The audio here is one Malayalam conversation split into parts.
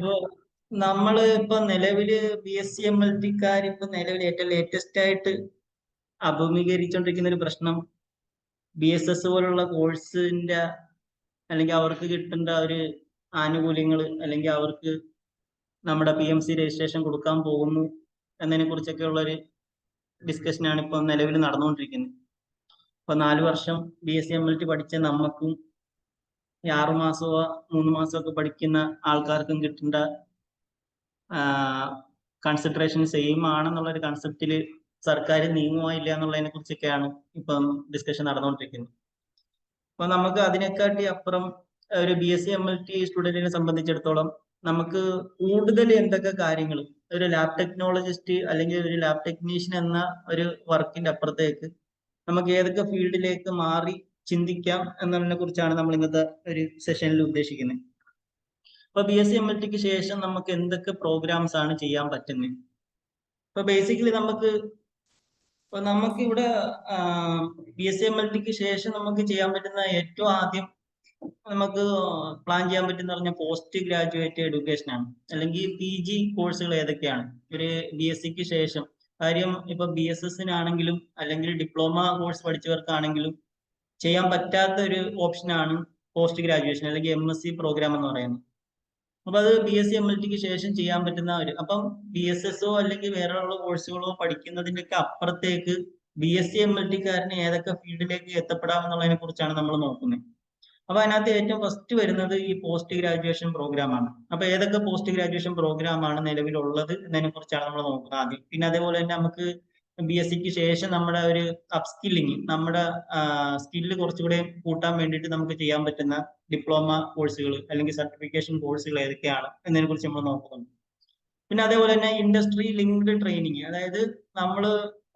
ഇപ്പൊ നമ്മള് ഇപ്പൊ നിലവില് BSc MLT ഇപ്പൊ നിലവിൽ ഏറ്റവും ലേറ്റസ്റ്റ് ആയിട്ട് അഭിമുഖീകരിച്ചുകൊണ്ടിരിക്കുന്ന ഒരു പ്രശ്നം BSS പോലുള്ള കോഴ്സിന്റെ അല്ലെങ്കിൽ അവർക്ക് കിട്ടേണ്ട ഒരു ആനുകൂല്യങ്ങൾ അല്ലെങ്കിൽ അവർക്ക് നമ്മുടെ PMC രജിസ്ട്രേഷൻ കൊടുക്കാൻ പോകുന്നു എന്നതിനെ കുറിച്ചൊക്കെ ഉള്ള ഒരു ഡിസ്കഷനാണ് ഇപ്പൊ നിലവിൽ നടന്നുകൊണ്ടിരിക്കുന്നത്. ഇപ്പൊ 4 വർഷം BSc MLT പഠിച്ച നമുക്കും 6 മാസമോ 3 മാസമോ ഒക്കെ പഠിക്കുന്ന ആൾക്കാർക്കും കിട്ടേണ്ട കൺസിഡറേഷൻ സെയിം ആണെന്നുള്ള ഒരു കൺസെപ്റ്റിൽ സർക്കാർ നീങ്ങുമോ ഇല്ല എന്നുള്ളതിനെ കുറിച്ചൊക്കെയാണ് ഇപ്പം ഡിസ്കഷൻ നടന്നുകൊണ്ടിരിക്കുന്നത്. അപ്പൊ നമുക്ക് അതിനെക്കാട്ടി അപ്പുറം ഒരു BSc MLT സ്റ്റുഡന്റിനെ സംബന്ധിച്ചിടത്തോളം നമുക്ക് കൂടുതൽ എന്തൊക്കെ കാര്യങ്ങൾ ഒരു ലാബ് ടെക്നോളജിസ്റ്റ് അല്ലെങ്കിൽ ഒരു ലാബ് ടെക്നീഷ്യൻ എന്ന ഒരു വർക്കിന്റെ അപ്പുറത്തേക്ക് നമുക്ക് ഏതൊക്കെ ഫീൽഡിലേക്ക് മാറി ചിന്തിക്കാം എന്നതിനെ കുറിച്ചാണ് നമ്മൾ ഇന്നത്തെ ഒരു സെഷനിൽ ഉദ്ദേശിക്കുന്നത്. അപ്പൊ BSc MLT ശേഷം നമുക്ക് എന്തൊക്കെ പ്രോഗ്രാംസ് ആണ് ചെയ്യാൻ പറ്റുന്നത്? ഇപ്പൊ ബേസിക്കലി നമുക്കിവിടെ BSc MLT ശേഷം നമുക്ക് ചെയ്യാൻ പറ്റുന്ന ഏറ്റവും ആദ്യം നമുക്ക് പ്ലാൻ ചെയ്യാൻ പറ്റുന്ന പറഞ്ഞാൽ പോസ്റ്റ് ഗ്രാജുവേറ്റ് എഡ്യൂക്കേഷൻ ആണ്, അല്ലെങ്കിൽ PG കോഴ്സുകൾ ഏതൊക്കെയാണ് ഒരു BSc ശേഷം. കാര്യം ഇപ്പൊ BSS-നാണെങ്കിലും അല്ലെങ്കിൽ ഡിപ്ലോമ കോഴ്സ് പഠിച്ചവർക്കാണെങ്കിലും ചെയ്യാൻ പറ്റാത്ത ഒരു ഓപ്ഷനാണ് പോസ്റ്റ് ഗ്രാജുവേഷൻ അല്ലെങ്കിൽ MSc പ്രോഗ്രാം എന്ന് പറയുന്നത്. അപ്പൊ അത് BSc MLT ശേഷം ചെയ്യാൻ പറ്റുന്ന ഒരു അപ്പം BSS-ഓ അല്ലെങ്കിൽ വേറെയുള്ള കോഴ്സുകളോ പഠിക്കുന്നതിന്റെ ഒക്കെ അപ്പുറത്തേക്ക് BSc MLT ഏതൊക്കെ ഫീൽഡിലേക്ക് എത്തപ്പെടാം എന്നുള്ളതിനെ കുറിച്ചാണ് നമ്മൾ നോക്കുന്നത്. അപ്പൊ അതിനകത്ത് ഏറ്റവും ഫസ്റ്റ് വരുന്നത് ഈ പോസ്റ്റ് ഗ്രാജുവേഷൻ പ്രോഗ്രാം ആണ്. അപ്പൊ ഏതൊക്കെ പോസ്റ്റ് ഗ്രാജുവേഷൻ പ്രോഗ്രാം ആണ് നിലവിലുള്ളത് എന്നതിനെ കുറിച്ചാണ് നമ്മൾ നോക്കുന്നത് ആദ്യം. പിന്നെ അതേപോലെ തന്നെ നമുക്ക് BSc ശേഷം നമ്മുടെ ഒരു അപ്സ്കില്ലിങ്, നമ്മുടെ സ്കില്ല് കുറച്ചുകൂടെ കൂട്ടാൻ വേണ്ടിയിട്ട് നമുക്ക് ചെയ്യാൻ പറ്റുന്ന ഡിപ്ലോമ കോഴ്സുകൾ അല്ലെങ്കിൽ സർട്ടിഫിക്കേഷൻ കോഴ്സുകൾ ഏതൊക്കെയാണ് എന്നതിനെ കുറിച്ച് നമ്മൾ നോക്കുന്നുണ്ട്. പിന്നെ അതേപോലെ തന്നെ ഇൻഡസ്ട്രി ലിങ്ക്ഡ് ട്രെയിനിങ്, അതായത് നമ്മൾ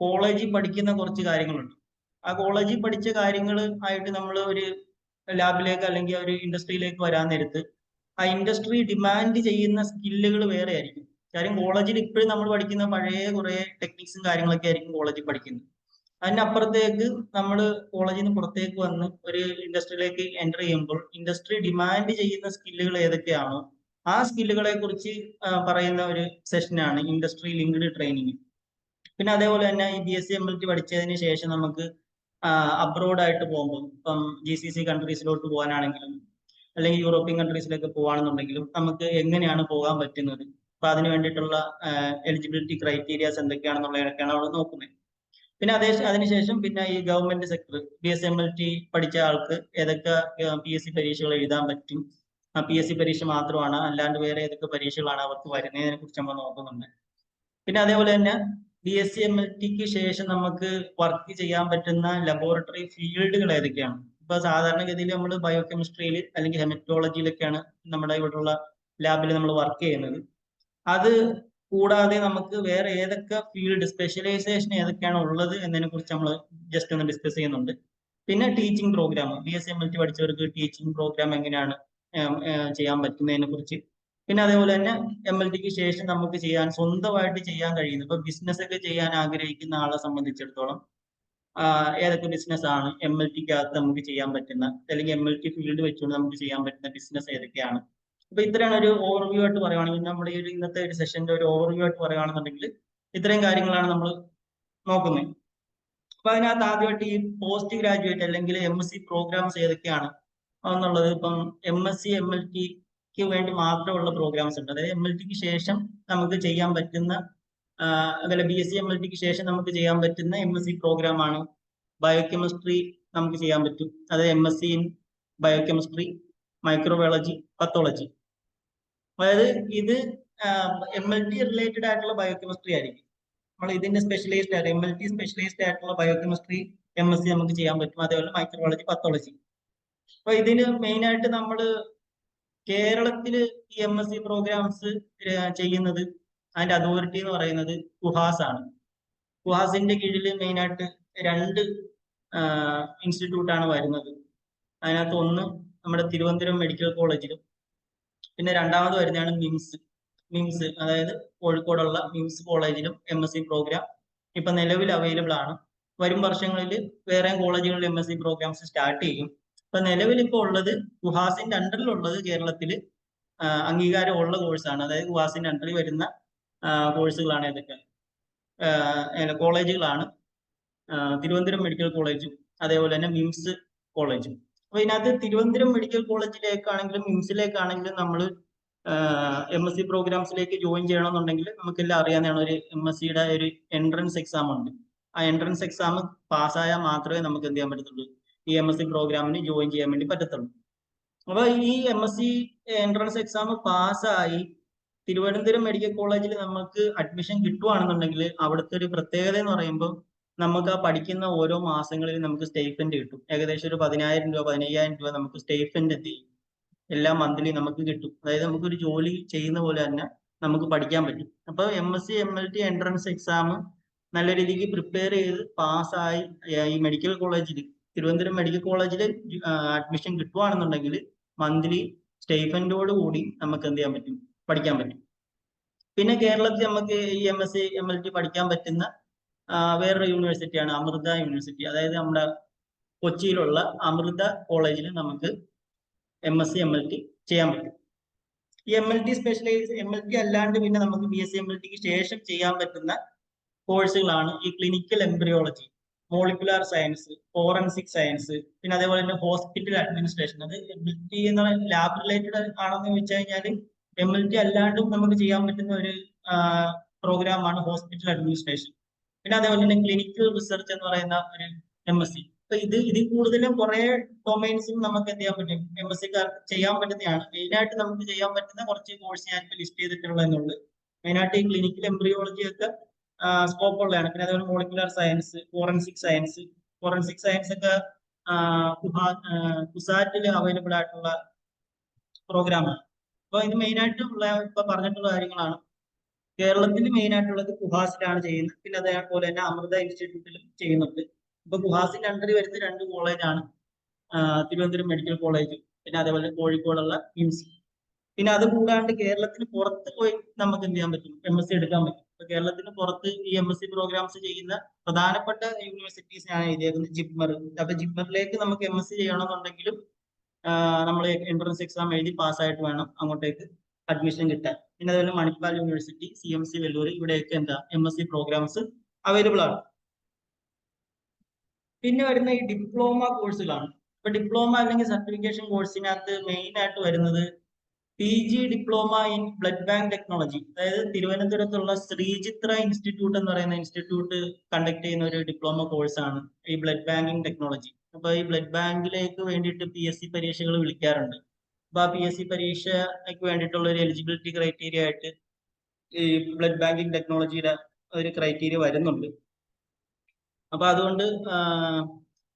കോളേജിൽ പഠിക്കുന്ന കുറച്ച് കാര്യങ്ങളുണ്ട്. ആ കോളേജിൽ പഠിച്ച കാര്യങ്ങൾ ആയിട്ട് നമ്മൾ ഒരു ലാബിലേക്ക് അല്ലെങ്കിൽ ഒരു ഇൻഡസ്ട്രിയിലേക്ക് വരാൻ നേരത്ത് ആ ഇൻഡസ്ട്രി ഡിമാൻഡ് ചെയ്യുന്ന സ്കില്ലുകൾ വേറെ ആയിരിക്കും. കാര്യം കോളേജിൽ ഇപ്പോഴും നമ്മൾ പഠിക്കുന്ന പഴയ കുറെ ടെക്നിക്സും കാര്യങ്ങളൊക്കെ ആയിരിക്കും കോളേജിൽ പഠിക്കുന്നത്. അതിനപ്പുറത്തേക്ക് നമ്മൾ കോളേജിൽ നിന്ന് പുറത്തേക്ക് വന്ന് ഒരു ഇൻഡസ്ട്രിയിലേക്ക് എൻ്റർ ചെയ്യുമ്പോൾ ഇൻഡസ്ട്രി ഡിമാൻഡ് ചെയ്യുന്ന സ്കില്ലുകൾ ഏതൊക്കെയാണോ ആ സ്കില്ലുകളെ കുറിച്ച് പറയുന്ന ഒരു സെഷനാണ് ഇൻഡസ്ട്രി ലിങ്ക്ഡ് ട്രെയിനിങ്. പിന്നെ അതേപോലെ തന്നെ ഈ BSc MLT പഠിച്ചതിന് ശേഷം നമുക്ക് അബ്രോഡ് ആയിട്ട് പോകുമ്പോൾ ഇപ്പം GCC കൺട്രീസിലോട്ട് പോകാനാണെങ്കിലും അല്ലെങ്കിൽ യൂറോപ്യൻ കൺട്രീസിലേക്ക് പോകാണെന്നുണ്ടെങ്കിലും നമുക്ക് എങ്ങനെയാണ് പോകാൻ പറ്റുന്നത്, അപ്പൊ അതിന് വേണ്ടിയിട്ടുള്ള എലിജിബിലിറ്റി ക്രൈറ്റീരിയാസ് എന്തൊക്കെയാണെന്നുള്ളതൊക്കെയാണ് അവിടെ നോക്കുന്നത്. പിന്നെ അതിനുശേഷം പിന്നെ ഈ ഗവൺമെന്റ് സെക്ടർ BSc MLT പഠിച്ച ആൾക്ക് ഏതൊക്കെ PSC പരീക്ഷകൾ എഴുതാൻ പറ്റും, PSC പരീക്ഷ മാത്രമാണ് അല്ലാണ്ട് വേറെ ഏതൊക്കെ പരീക്ഷകളാണ് അവർക്ക് വരുന്നതിനെ കുറിച്ച് നമ്മൾ നോക്കുന്നുണ്ട്. പിന്നെ അതേപോലെ തന്നെ BSc MLT ശേഷം നമുക്ക് വർക്ക് ചെയ്യാൻ പറ്റുന്ന ലബോറട്ടറി ഫീൽഡുകൾ ഏതൊക്കെയാണ്. ഇപ്പൊ സാധാരണഗതിയിൽ നമ്മൾ ബയോകെമിസ്ട്രിയിൽ അല്ലെങ്കിൽ ഹെമറ്റോളജിയിലൊക്കെയാണ് നമ്മുടെ ഇവിടെയുള്ള ലാബിൽ നമ്മൾ വർക്ക് ചെയ്യുന്നത്. അത് കൂടാതെ നമുക്ക് വേറെ ഏതൊക്കെ ഫീൽഡ് സ്പെഷ്യലൈസേഷൻ ഏതൊക്കെയാണ് ഉള്ളത് എന്നതിനെ കുറിച്ച് നമ്മൾ ജസ്റ്റ് ഒന്ന് ഡിസ്കസ് ചെയ്യുന്നുണ്ട്. പിന്നെ ടീച്ചിങ് പ്രോഗ്രാം, BSc MLT പഠിച്ചവർക്ക് ടീച്ചിങ് പ്രോഗ്രാം എങ്ങനെയാണ് ചെയ്യാൻ പറ്റുന്നതിനെ കുറിച്ച്. പിന്നെ അതേപോലെ തന്നെ MLT ശേഷം നമുക്ക് സ്വന്തമായിട്ട് ചെയ്യാൻ കഴിയുന്നത്, ഇപ്പൊ ബിസിനസ് ഒക്കെ ചെയ്യാൻ ആഗ്രഹിക്കുന്ന ആളെ സംബന്ധിച്ചിടത്തോളം ഏതൊക്കെ ബിസിനസ് ആണ് MLT നമുക്ക് ചെയ്യാൻ പറ്റുന്ന, അല്ലെങ്കിൽ MLT ഫീൽഡ് വെച്ചുകൊണ്ട് നമുക്ക് ചെയ്യാൻ പറ്റുന്ന ബിസിനസ് ഏതൊക്കെയാണ്. അപ്പൊ ഇത്രയാണ് ഒരു ഓവർവ്യൂ ആയിട്ട് പറയുകയാണെങ്കിൽ, നമ്മുടെ ഈ ഇന്നത്തെ ഒരു സെഷന്റെ ഒരു ഓവർവ്യൂ ആയിട്ട് പറയുകയാണെന്നുണ്ടെങ്കിൽ ഇത്രയും കാര്യങ്ങളാണ് നമ്മൾ നോക്കുന്നത്. അപ്പൊ അതിനകത്ത് ആദ്യമായിട്ട് ഈ പോസ്റ്റ് ഗ്രാജുവേറ്റ് അല്ലെങ്കിൽ MSc പ്രോഗ്രാംസ് ഏതൊക്കെയാണ് എന്നുള്ളത്, ഇപ്പം MSc MLT വേണ്ടി മാത്രമുള്ള പ്രോഗ്രാംസ് ഉണ്ട്. അതായത് MLT ശേഷം നമുക്ക് ചെയ്യാൻ പറ്റുന്ന അതല്ല BSc MLT ശേഷം നമുക്ക് ചെയ്യാൻ പറ്റുന്ന MSc പ്രോഗ്രാം ആണ് ബയോകെമിസ്ട്രി. നമുക്ക് ചെയ്യാൻ പറ്റും, അതായത് MSc in biochemistry, microbiology, pathology. അതായത് ഇത് MLT റിലേറ്റഡ് ആയിട്ടുള്ള ബയോകെമിസ്ട്രി ആയിരിക്കും. നമ്മൾ ഇതിന്റെ സ്പെഷ്യലൈസ്ഡ് ആയിട്ട് MLT സ്പെഷ്യലൈസ്ഡ് ആയിട്ടുള്ള ബയോകെമിസ്ട്രി MSc നമുക്ക് ചെയ്യാൻ പറ്റും. അതേപോലെ മൈക്രോബയോളജി, പത്തോളജി. അപ്പൊ ഇതിന് മെയിൻ ആയിട്ട് നമ്മൾ കേരളത്തിൽ ഈ MSc പ്രോഗ്രാംസ് ചെയ്യുന്നത്, അതിന്റെ അതോറിറ്റി എന്ന് പറയുന്നത് കുഹാസ് ആണ്. കുഹാസിന്റെ കീഴിൽ മെയിൻ ആയിട്ട് 2 ഇൻസ്റ്റിറ്റ്യൂട്ടാണ് വരുന്നത്. അതിനകത്ത് ഒന്ന് നമ്മുടെ തിരുവനന്തപുരം മെഡിക്കൽ കോളേജിലും, പിന്നെ രണ്ടാമത് വരുന്നതാണ് മിംസ് അതായത് കോഴിക്കോടുള്ള മിംസ് കോളേജിലും MSc പ്രോഗ്രാം ഇപ്പൊ നിലവിൽ അവൈലബിൾ ആണ്. വരും വർഷങ്ങളിൽ വേറെ കോളേജുകളിൽ MSc പ്രോഗ്രാംസ് സ്റ്റാർട്ട് ചെയ്യും. ഇപ്പൊ നിലവിൽ ഇപ്പോൾ ഉള്ളത് കുഹാസിന്റെ അണ്ടറിലുള്ളത് കേരളത്തിൽ അംഗീകാരമുള്ള കോഴ്സാണ്. അതായത് കുഹാസിന്റെ അണ്ടറിൽ വരുന്ന കോഴ്സുകളാണ് ഏതൊക്കെ കോളേജുകളാണ് തിരുവനന്തപുരം മെഡിക്കൽ കോളേജും അതേപോലെ തന്നെ മിംസ് കോളേജും. അപ്പൊ ഇതിനകത്ത് തിരുവനന്തപുരം മെഡിക്കൽ കോളേജിലേക്കാണെങ്കിലും മിംസിലേക്കാണെങ്കിലും നമ്മൾ MSc പ്രോഗ്രാംസിലേക്ക് ജോയിൻ ചെയ്യണമെന്നുണ്ടെങ്കിൽ നമുക്കെല്ലാം അറിയാവുന്നതാണ്, ഒരു MScയുടെ ഒരു എൻട്രൻസ് എക്സാം ഉണ്ട്. ആ എൻട്രൻസ് എക്സാം പാസ്സായാൽ മാത്രമേ നമുക്ക് എന്ത് ചെയ്യാൻ പറ്റത്തുള്ളൂ, ഈ MSc പ്രോഗ്രാമിന് ജോയിൻ ചെയ്യാൻ വേണ്ടി പറ്റത്തുള്ളൂ. അപ്പൊ ഈ MSc എൻട്രൻസ് എക്സാം പാസ്സായി തിരുവനന്തപുരം മെഡിക്കൽ കോളേജിൽ നമുക്ക് അഡ്മിഷൻ കിട്ടുവാണെന്നുണ്ടെങ്കിൽ അവിടുത്തെ ഒരു പ്രത്യേകത എന്ന് പറയുമ്പോൾ നമുക്ക് ആ പഠിക്കുന്ന ഓരോ മാസങ്ങളിൽ നമുക്ക് സ്റ്റൈഫൻഡ് കിട്ടും. ഏകദേശം ഒരു 10,000 രൂപ 15,000 രൂപ നമുക്ക് സ്റ്റൈഫൻഡ് എന്ത് ചെയ്യും, എല്ലാ മന്ത്ലി നമുക്ക് കിട്ടും. അതായത് നമുക്കൊരു ജോലി ചെയ്യുന്ന പോലെ തന്നെ നമുക്ക് പഠിക്കാൻ പറ്റും. അപ്പൊ MSc MLT എൻട്രൻസ് എക്സാം നല്ല രീതിക്ക് പ്രിപ്പയർ ചെയ്ത് പാസ്സായി ഈ മെഡിക്കൽ കോളേജിൽ തിരുവനന്തപുരം മെഡിക്കൽ കോളേജിൽ അഡ്മിഷൻ കിട്ടുവാണെന്നുണ്ടെങ്കിൽ മന്ത്ലി സ്റ്റൈഫൻഡോട് കൂടി നമുക്ക് എന്ത് ചെയ്യാൻ പറ്റും, പഠിക്കാൻ പറ്റും. പിന്നെ കേരളത്തിൽ നമുക്ക് ഈ MSc MLT പഠിക്കാൻ പറ്റുന്ന വേറൊരു യൂണിവേഴ്സിറ്റിയാണ് അമൃത യൂണിവേഴ്സിറ്റി. അതായത് നമ്മുടെ കൊച്ചിയിലുള്ള അമൃത കോളേജിൽ നമുക്ക് MSc MLT ചെയ്യാൻ പറ്റും. ഈ MLT MLT അല്ലാണ്ട് പിന്നെ നമുക്ക് BSc MLTക്ക് ശേഷം ചെയ്യാൻ പറ്റുന്ന കോഴ്സുകളാണ് ഈ clinical embryology, molecular science, forensic science, പിന്നെ അതേപോലെ തന്നെ ഹോസ്പിറ്റൽ അഡ്മിനിസ്ട്രേഷൻ. അത് MLT എന്ന ലാബ് റിലേറ്റഡ് ആണെന്ന് വെച്ച് കഴിഞ്ഞാൽ MLT അല്ലാണ്ടും നമുക്ക് ചെയ്യാൻ പറ്റുന്ന ഒരു പ്രോഗ്രാമാണ് ഹോസ്പിറ്റൽ അഡ്മിനിസ്ട്രേഷൻ. പിന്നെ അതേപോലെ തന്നെ ക്ലിനിക്കൽ റിസർച്ച് എന്ന് പറയുന്ന ഒരു MSc. അപ്പൊ ഇതിൽ കൂടുതലും കുറെ ഡൊമൈൻസും നമുക്ക് എന്ത് ചെയ്യാൻ പറ്റും, MScക്കാർക്ക് ചെയ്യാൻ പറ്റുന്നതാണ്. മെയിനായിട്ട് നമുക്ക് ചെയ്യാൻ പറ്റുന്ന കുറച്ച് കോഴ്സ് ഞാൻ ലിസ്റ്റ് ചെയ്തിട്ടുള്ളതെന്നുള്ളത്. മെയിനായിട്ട് ഈ ക്ലിനിക്കൽ എംബ്രിയോളജി ഒക്കെ സ്കോപ്പ് ഉള്ളതാണ്. പിന്നെ അതേപോലെ മോളിക്കുലാർ സയൻസ്, ഫോറൻസിക് സയൻസ് ഒക്കെ കുസാറ്റിൽ അവൈലബിൾ ആയിട്ടുള്ള പ്രോഗ്രാമാണ്. അപ്പൊ ഇത് മെയിനായിട്ട് ഉള്ള ഇപ്പൊ പറഞ്ഞിട്ടുള്ള കാര്യങ്ങളാണ്. കേരളത്തിൽ മെയിൻ ആയിട്ടുള്ളത് കുഹാസിലാണ് ചെയ്യുന്നത്. പിന്നെ അതേപോലെ തന്നെ അമൃത ഇൻസ്റ്റിറ്റ്യൂട്ടിലും ചെയ്യുന്നുണ്ട്. ഇപ്പൊ കുഹാസിന്റെ അണ്ടറിൽ വരുന്ന 2 കോളേജാണ് തിരുവനന്തപുരം മെഡിക്കൽ കോളേജ്, പിന്നെ അതേപോലെ കോഴിക്കോടുള്ള മിംസ്. പിന്നെ അത് കൂടാണ്ട് കേരളത്തിന് പുറത്ത് പോയി നമുക്ക് എന്ത് ചെയ്യാൻ പറ്റും, MSc എടുക്കാൻ പറ്റും. ഇപ്പൊ കേരളത്തിന് പുറത്ത് ഈ MSc പ്രോഗ്രാംസ് ചെയ്യുന്ന പ്രധാനപ്പെട്ട യൂണിവേഴ്സിറ്റീസിനാണ് എഴുതിയേക്കുന്നത് ജിപ്മർ. അപ്പൊ ജിപ്മറിലേക്ക് നമുക്ക് MSc ചെയ്യണമെന്നുണ്ടെങ്കിലും നമ്മൾ എൻട്രൻസ് എക്സാം എഴുതി പാസ്സായിട്ട് വേണം അങ്ങോട്ടേക്ക് അഡ്മിഷൻ കിട്ടാൻ. പിന്നെ അതുപോലെ മണിപ്പാൽ യൂണിവേഴ്സിറ്റി, CMC വെല്ലൂർ, ഇവിടെയൊക്കെ എന്താ MSc പ്രോഗ്രാംസ് അവൈലബിൾ ആണ്. പിന്നെ വരുന്ന ഈ ഡിപ്ലോമ കോഴ്സുകളാണ്. ഇപ്പൊ ഡിപ്ലോമ അല്ലെങ്കിൽ സർട്ടിഫിക്കേഷൻ കോഴ്സിനകത്ത് മെയിൻ ആയിട്ട് വരുന്നത് PG diploma in blood bank technology. അതായത് തിരുവനന്തപുരത്തുള്ള ശ്രീചിത്ര ഇൻസ്റ്റിറ്റ്യൂട്ട് എന്ന് പറയുന്ന ഇൻസ്റ്റിറ്റ്യൂട്ട് കണ്ടക്ട് ചെയ്യുന്ന ഒരു ഡിപ്ലോമ കോഴ്സാണ് ഈ ബ്ലഡ് ബാങ്കിങ് ടെക്നോളജി. അപ്പൊ ഈ ബ്ലഡ് ബാങ്കിലേക്ക് വേണ്ടിയിട്ട് PSC പരീക്ഷകൾ വിളിക്കാറുണ്ട്. അപ്പൊ ആ PSC പരീക്ഷയ്ക്ക് വേണ്ടിയിട്ടുള്ള ഒരു എലിജിബിലിറ്റി ക്രൈറ്റീരിയ ആയിട്ട് ഈ ബ്ലഡ് ബാങ്കിങ് ടെക്നോളജിയുടെ ഒരു ക്രൈറ്റീരിയ വരുന്നുണ്ട്. അപ്പൊ അതുകൊണ്ട്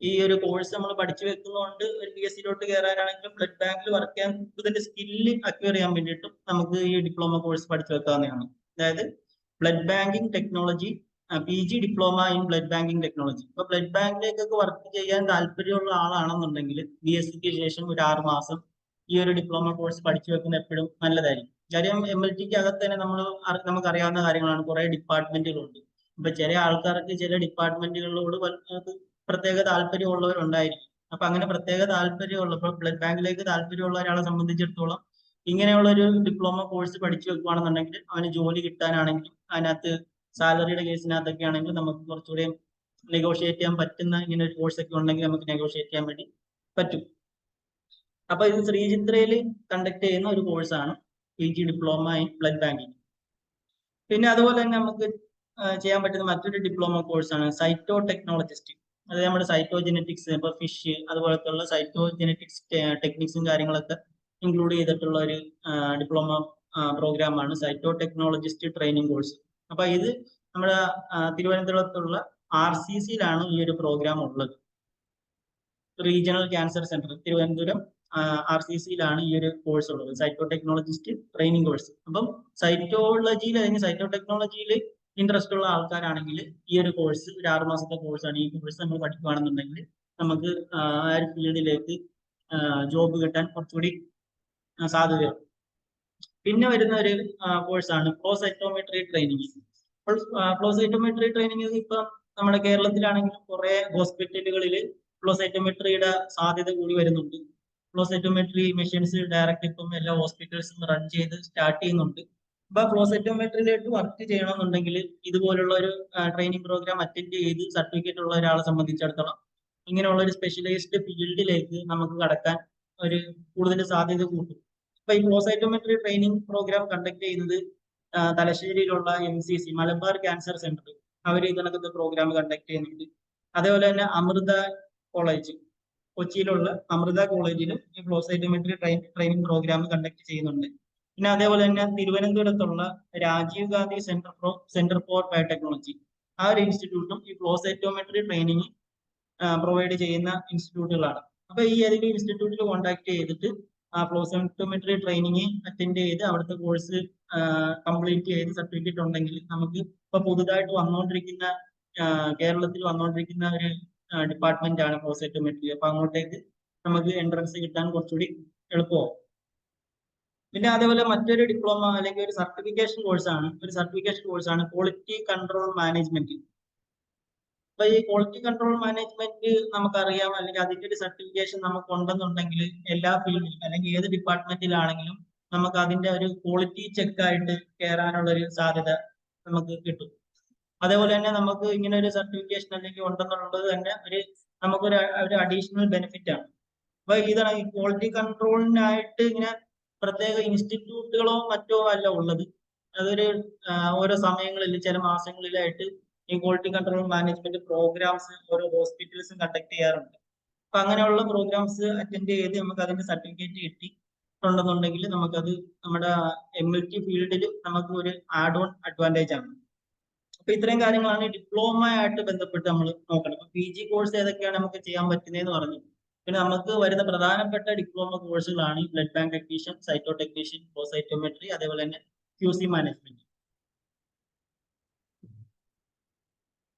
ഈ ഒരു കോഴ്സ് നമ്മൾ പഠിച്ചു വെക്കുന്നതുകൊണ്ട് ഒരു PSCയിലോട്ട് കയറാനാണെങ്കിലും ബ്ലഡ് ബാങ്കിൽ വർക്ക് ചെയ്യാൻ കൂടുതൽ സ്കില്ല് അക്വയർ ചെയ്യാൻ വേണ്ടിയിട്ടും നമുക്ക് ഈ ഡിപ്ലോമ കോഴ്സ് പഠിച്ചു വെക്കാവുന്നതാണ്. അതായത് blood banking technology, PG diploma in blood banking technology. ഇപ്പൊ ബ്ലഡ് ബാങ്കിലേക്കൊക്കെ വർക്ക് ചെയ്യാൻ താല്പര്യമുള്ള ആളാണെന്നുണ്ടെങ്കിൽ BSCക്ക് ശേഷം ഒരു 6 മാസം ഈ ഒരു ഡിപ്ലോമ കോഴ്സ് പഠിച്ചു വെക്കുന്നത് എപ്പോഴും നല്ലതായിരിക്കും. കാര്യം MLTക്ക് അകത്ത് തന്നെ നമുക്ക് അറിയാവുന്ന കാര്യങ്ങളാണ്, കുറെ ഡിപ്പാർട്ട്മെന്റുകളുണ്ട്. ഇപ്പൊ ചില ആൾക്കാർക്ക് ചില ഡിപ്പാർട്ട്മെന്റുകളോട് പ്രത്യേക താല്പര്യമുള്ളവരുണ്ടായിരിക്കും. അപ്പൊ അങ്ങനെ പ്രത്യേക താല്പര്യമുള്ളപ്പോൾ ബ്ലഡ് ബാങ്കിലേക്ക് താല്പര്യമുള്ള ഒരാളെ സംബന്ധിച്ചിടത്തോളം ഇങ്ങനെയുള്ള ഒരു ഡിപ്ലോമ കോഴ്സ് പഠിച്ചു വെക്കുകയാണെന്നുണ്ടെങ്കിൽ അവന് ജോലി കിട്ടാനാണെങ്കിലും അതിനകത്ത് സാലറിയുടെ കേസിനകത്തൊക്കെ ആണെങ്കിൽ നമുക്ക് കുറച്ചുകൂടെ നെഗോഷിയേറ്റ് ചെയ്യാൻ പറ്റുന്ന ഇങ്ങനെ ഒരു കോഴ്സ് ഒക്കെ ഉണ്ടെങ്കിൽ നമുക്ക് നെഗോഷിയേറ്റ് ചെയ്യാൻ വേണ്ടി പറ്റും. അപ്പൊ ഇത് ശ്രീചിത്രയിൽ കണ്ടക്ട് ചെയ്യുന്ന ഒരു കോഴ്സാണ് PG diploma in blood banking. പിന്നെ അതുപോലെ തന്നെ നമുക്ക് ചെയ്യാൻ പറ്റുന്ന മറ്റൊരു ഡിപ്ലോമ കോഴ്സാണ് സൈറ്റോ ടെക്നോളജിസ്റ്റ്. അത് നമ്മുടെ സൈറ്റോ ജെനറ്റിക്സ്, ഇപ്പൊ ഫിഷ് അതുപോലത്തുള്ള സൈറ്റോ ജെനറ്റിക്സ് ടെക്നിക്സും കാര്യങ്ങളൊക്കെ ഇൻക്ലൂഡ് ചെയ്തിട്ടുള്ള ഒരു ഡിപ്ലോമ പ്രോഗ്രാമാണ് സൈറ്റോ ടെക്നോളജിസ്റ്റ് ട്രെയിനിങ് കോഴ്സ്. അപ്പൊ ഇത് നമ്മുടെ തിരുവനന്തപുരത്തുള്ള RCCയിലാണ് ഈ ഒരു പ്രോഗ്രാം ഉള്ളത്. റീജിയണൽ ക്യാൻസർ സെന്റർ തിരുവനന്തപുരം RCCയിലാണ് ഈ ഒരു കോഴ്സ് ഉള്ളത്, സൈറ്റോ ടെക്നോളജിസ്റ്റ് ട്രെയിനിങ് കോഴ്സ്. അപ്പം സൈറ്റോളജിയിൽ അല്ലെങ്കിൽ സൈറ്റോ ടെക്നോളജിയിൽ ഇൻട്രസ്റ്റ് ഉള്ള ആൾക്കാരാണെങ്കിൽ ഈ ഒരു കോഴ്സ് ഒരു 6 മാസത്തെ കോഴ്സാണ്. ഈ കോഴ്സ് നമ്മൾ പഠിക്കുകയാണെന്നുണ്ടെങ്കിൽ നമുക്ക് ആ ഒരു ഫീൽഡിലേക്ക് ജോബ് കിട്ടാൻ കുറച്ചുകൂടി സാധ്യതയുണ്ട്. പിന്നെ വരുന്ന ഒരു കോഴ്സാണ് flow cytometry training. Flow cytometry training ഇപ്പം നമ്മുടെ കേരളത്തിലാണെങ്കിലും കുറെ ഹോസ്പിറ്റലുകളിൽ ഫ്ലോ സൈറ്റോമെട്രിയുടെ സാധ്യത കൂടി വരുന്നുണ്ട്. ഫ്ലോ സൈറ്റോമെട്രി മെഷീൻസ് ഡയറക്റ്റ് ഇപ്പം എല്ലാ ഹോസ്പിറ്റൽസും റൺ ചെയ്ത് സ്റ്റാർട്ട് ചെയ്യുന്നുണ്ട്. അപ്പൊ ഫ്ലോ സൈറ്റോമെട്രിയിലേക്ക് വർക്ക് ചെയ്യണമെന്നുണ്ടെങ്കിൽ ഇതുപോലുള്ള ഒരു ട്രെയിനിങ് പ്രോഗ്രാം അറ്റൻഡ് ചെയ്ത് സർട്ടിഫിക്കറ്റ് ഉള്ള ഒരാളെ സംബന്ധിച്ചിടത്തോളം ഇങ്ങനെയുള്ള ഒരു സ്പെഷ്യലൈസ്ഡ് ഫീൽഡിലേക്ക് നമുക്ക് കടക്കാൻ ഒരു കൂടുതൽ സാധ്യത കൂട്ടും. അപ്പൊ ഈ flow cytometry training program conduct ചെയ്യുന്നത് തലശ്ശേരിയിലുള്ള MCC മലബാർ ക്യാൻസർ സെന്റർ അവർ ഇതിനകത്ത് പ്രോഗ്രാം കണ്ടക്ട് ചെയ്യുന്നുണ്ട്. അതേപോലെ തന്നെ അമൃത കോളേജ് കൊച്ചിയിലുള്ള അമൃത കോളേജിൽ ഈ flow cytometry training program conduct ചെയ്യുന്നുണ്ട്. പിന്നെ അതേപോലെ തന്നെ തിരുവനന്തപുരത്തുള്ള Rajiv Gandhi centre for biotechnology ആ ഒരു ഇൻസ്റ്റിറ്റ്യൂട്ടും ഈ ഫ്ലോ സൈറ്റോമെട്രി ട്രെയിനിങ് പ്രൊവൈഡ് ചെയ്യുന്ന ഇൻസ്റ്റിറ്റ്യൂട്ടുകളാണ്. അപ്പൊ ഈ ഏതെങ്കിലും ഇൻസ്റ്റിറ്റ്യൂട്ടിൽ കോൺടാക്ട് ചെയ്തിട്ട് ആ ഫ്ലോ സൈറ്റോമെട്രി ട്രെയിനിങ് അറ്റൻഡ് ചെയ്ത് അവിടുത്തെ കോഴ്സ് കംപ്ലീറ്റ് ചെയ്ത് സർട്ടിഫിക്കറ്റ് ഉണ്ടെങ്കിൽ നമുക്ക് ഇപ്പൊ പുതുതായിട്ട് വന്നുകൊണ്ടിരിക്കുന്ന കേരളത്തിൽ വന്നുകൊണ്ടിരിക്കുന്ന ഒരു ഡിപ്പാർട്ട്മെന്റ് ആണ് ഫ്ലോ സൈറ്റോമെട്രി. അപ്പൊ അങ്ങോട്ടേക്ക് നമുക്ക് എൻട്രൻസ് കിട്ടാൻ കുറച്ചുകൂടി എളുപ്പമാവും. പിന്നെ അതേപോലെ മറ്റൊരു ഡിപ്ലോമ അല്ലെങ്കിൽ ഒരു സർട്ടിഫിക്കേഷൻ കോഴ്സാണ് ക്വാളിറ്റി കൺട്രോൾ മാനേജ്മെന്റ്. അപ്പൊ ഈ ക്വാളിറ്റി കൺട്രോൾ മാനേജ്മെന്റ് നമുക്കറിയാം, അല്ലെങ്കിൽ അതിന്റെ ഒരു സർട്ടിഫിക്കേഷൻ നമുക്ക് ഉണ്ടെന്നുണ്ടെങ്കിൽ എല്ലാ ഫീൽഡിലും അല്ലെങ്കിൽ ഏത് ഡിപ്പാർട്ട്മെന്റിലാണെങ്കിലും നമുക്ക് അതിന്റെ ഒരു ക്വാളിറ്റി ചെക്ക് ആയിട്ട് കയറാനുള്ള ഒരു സാധ്യത നമുക്ക് കിട്ടും. അതേപോലെ തന്നെ നമുക്ക് ഇങ്ങനെ ഒരു സർട്ടിഫിക്കേഷൻ അല്ലെങ്കിൽ ഉണ്ടെന്നുള്ളത് തന്നെ നമുക്കൊരു അഡീഷണൽ ബെനിഫിറ്റ് ആണ്. അപ്പൊ ഇതാണ് ഈ ക്വാളിറ്റി കൺട്രോളിനായിട്ട് ഇങ്ങനെ പ്രത്യേക ഇൻസ്റ്റിറ്റ്യൂട്ടുകളോ മറ്റോ അല്ല ഉള്ളത്. അതൊരു ഓരോ സമയങ്ങളിൽ ചില മാസങ്ങളിലായിട്ട് ഈ ക്വാളിറ്റി കൺട്രോൾ മാനേജ്മെന്റ് പ്രോഗ്രാംസ് ഓരോ ഹോസ്പിറ്റൽസും കണ്ടക്ട് ചെയ്യാറുണ്ട്. അപ്പൊ അങ്ങനെയുള്ള പ്രോഗ്രാംസ് അറ്റൻഡ് ചെയ്ത് നമുക്ക് അതിന്റെ സർട്ടിഫിക്കറ്റ് കിട്ടിയിട്ടുണ്ടെന്നുണ്ടെങ്കിൽ നമുക്കത് നമ്മുടെ MLT ഫീൽഡിൽ നമുക്ക് ഒരു ആഡ് ഓൺ അഡ്വാൻറ്റേജ് ആണ്. അപ്പൊ ഇത്രയും കാര്യങ്ങളാണ് ഡിപ്ലോമ ആയിട്ട് ബന്ധപ്പെട്ട് നമ്മൾ നോക്കണം. അപ്പൊ PG കോഴ്സ് ഏതൊക്കെയാണ് നമുക്ക് ചെയ്യാൻ പറ്റുന്നതെന്ന് പറഞ്ഞു. പിന്നെ നമുക്ക് വരുന്ന പ്രധാനപ്പെട്ട ഡിപ്ലോമ കോഴ്സുകളാണ് blood bank technician, cytotechnician, flow cytometry, അതേപോലെ തന്നെ QC മാനേജ്മെന്റ്.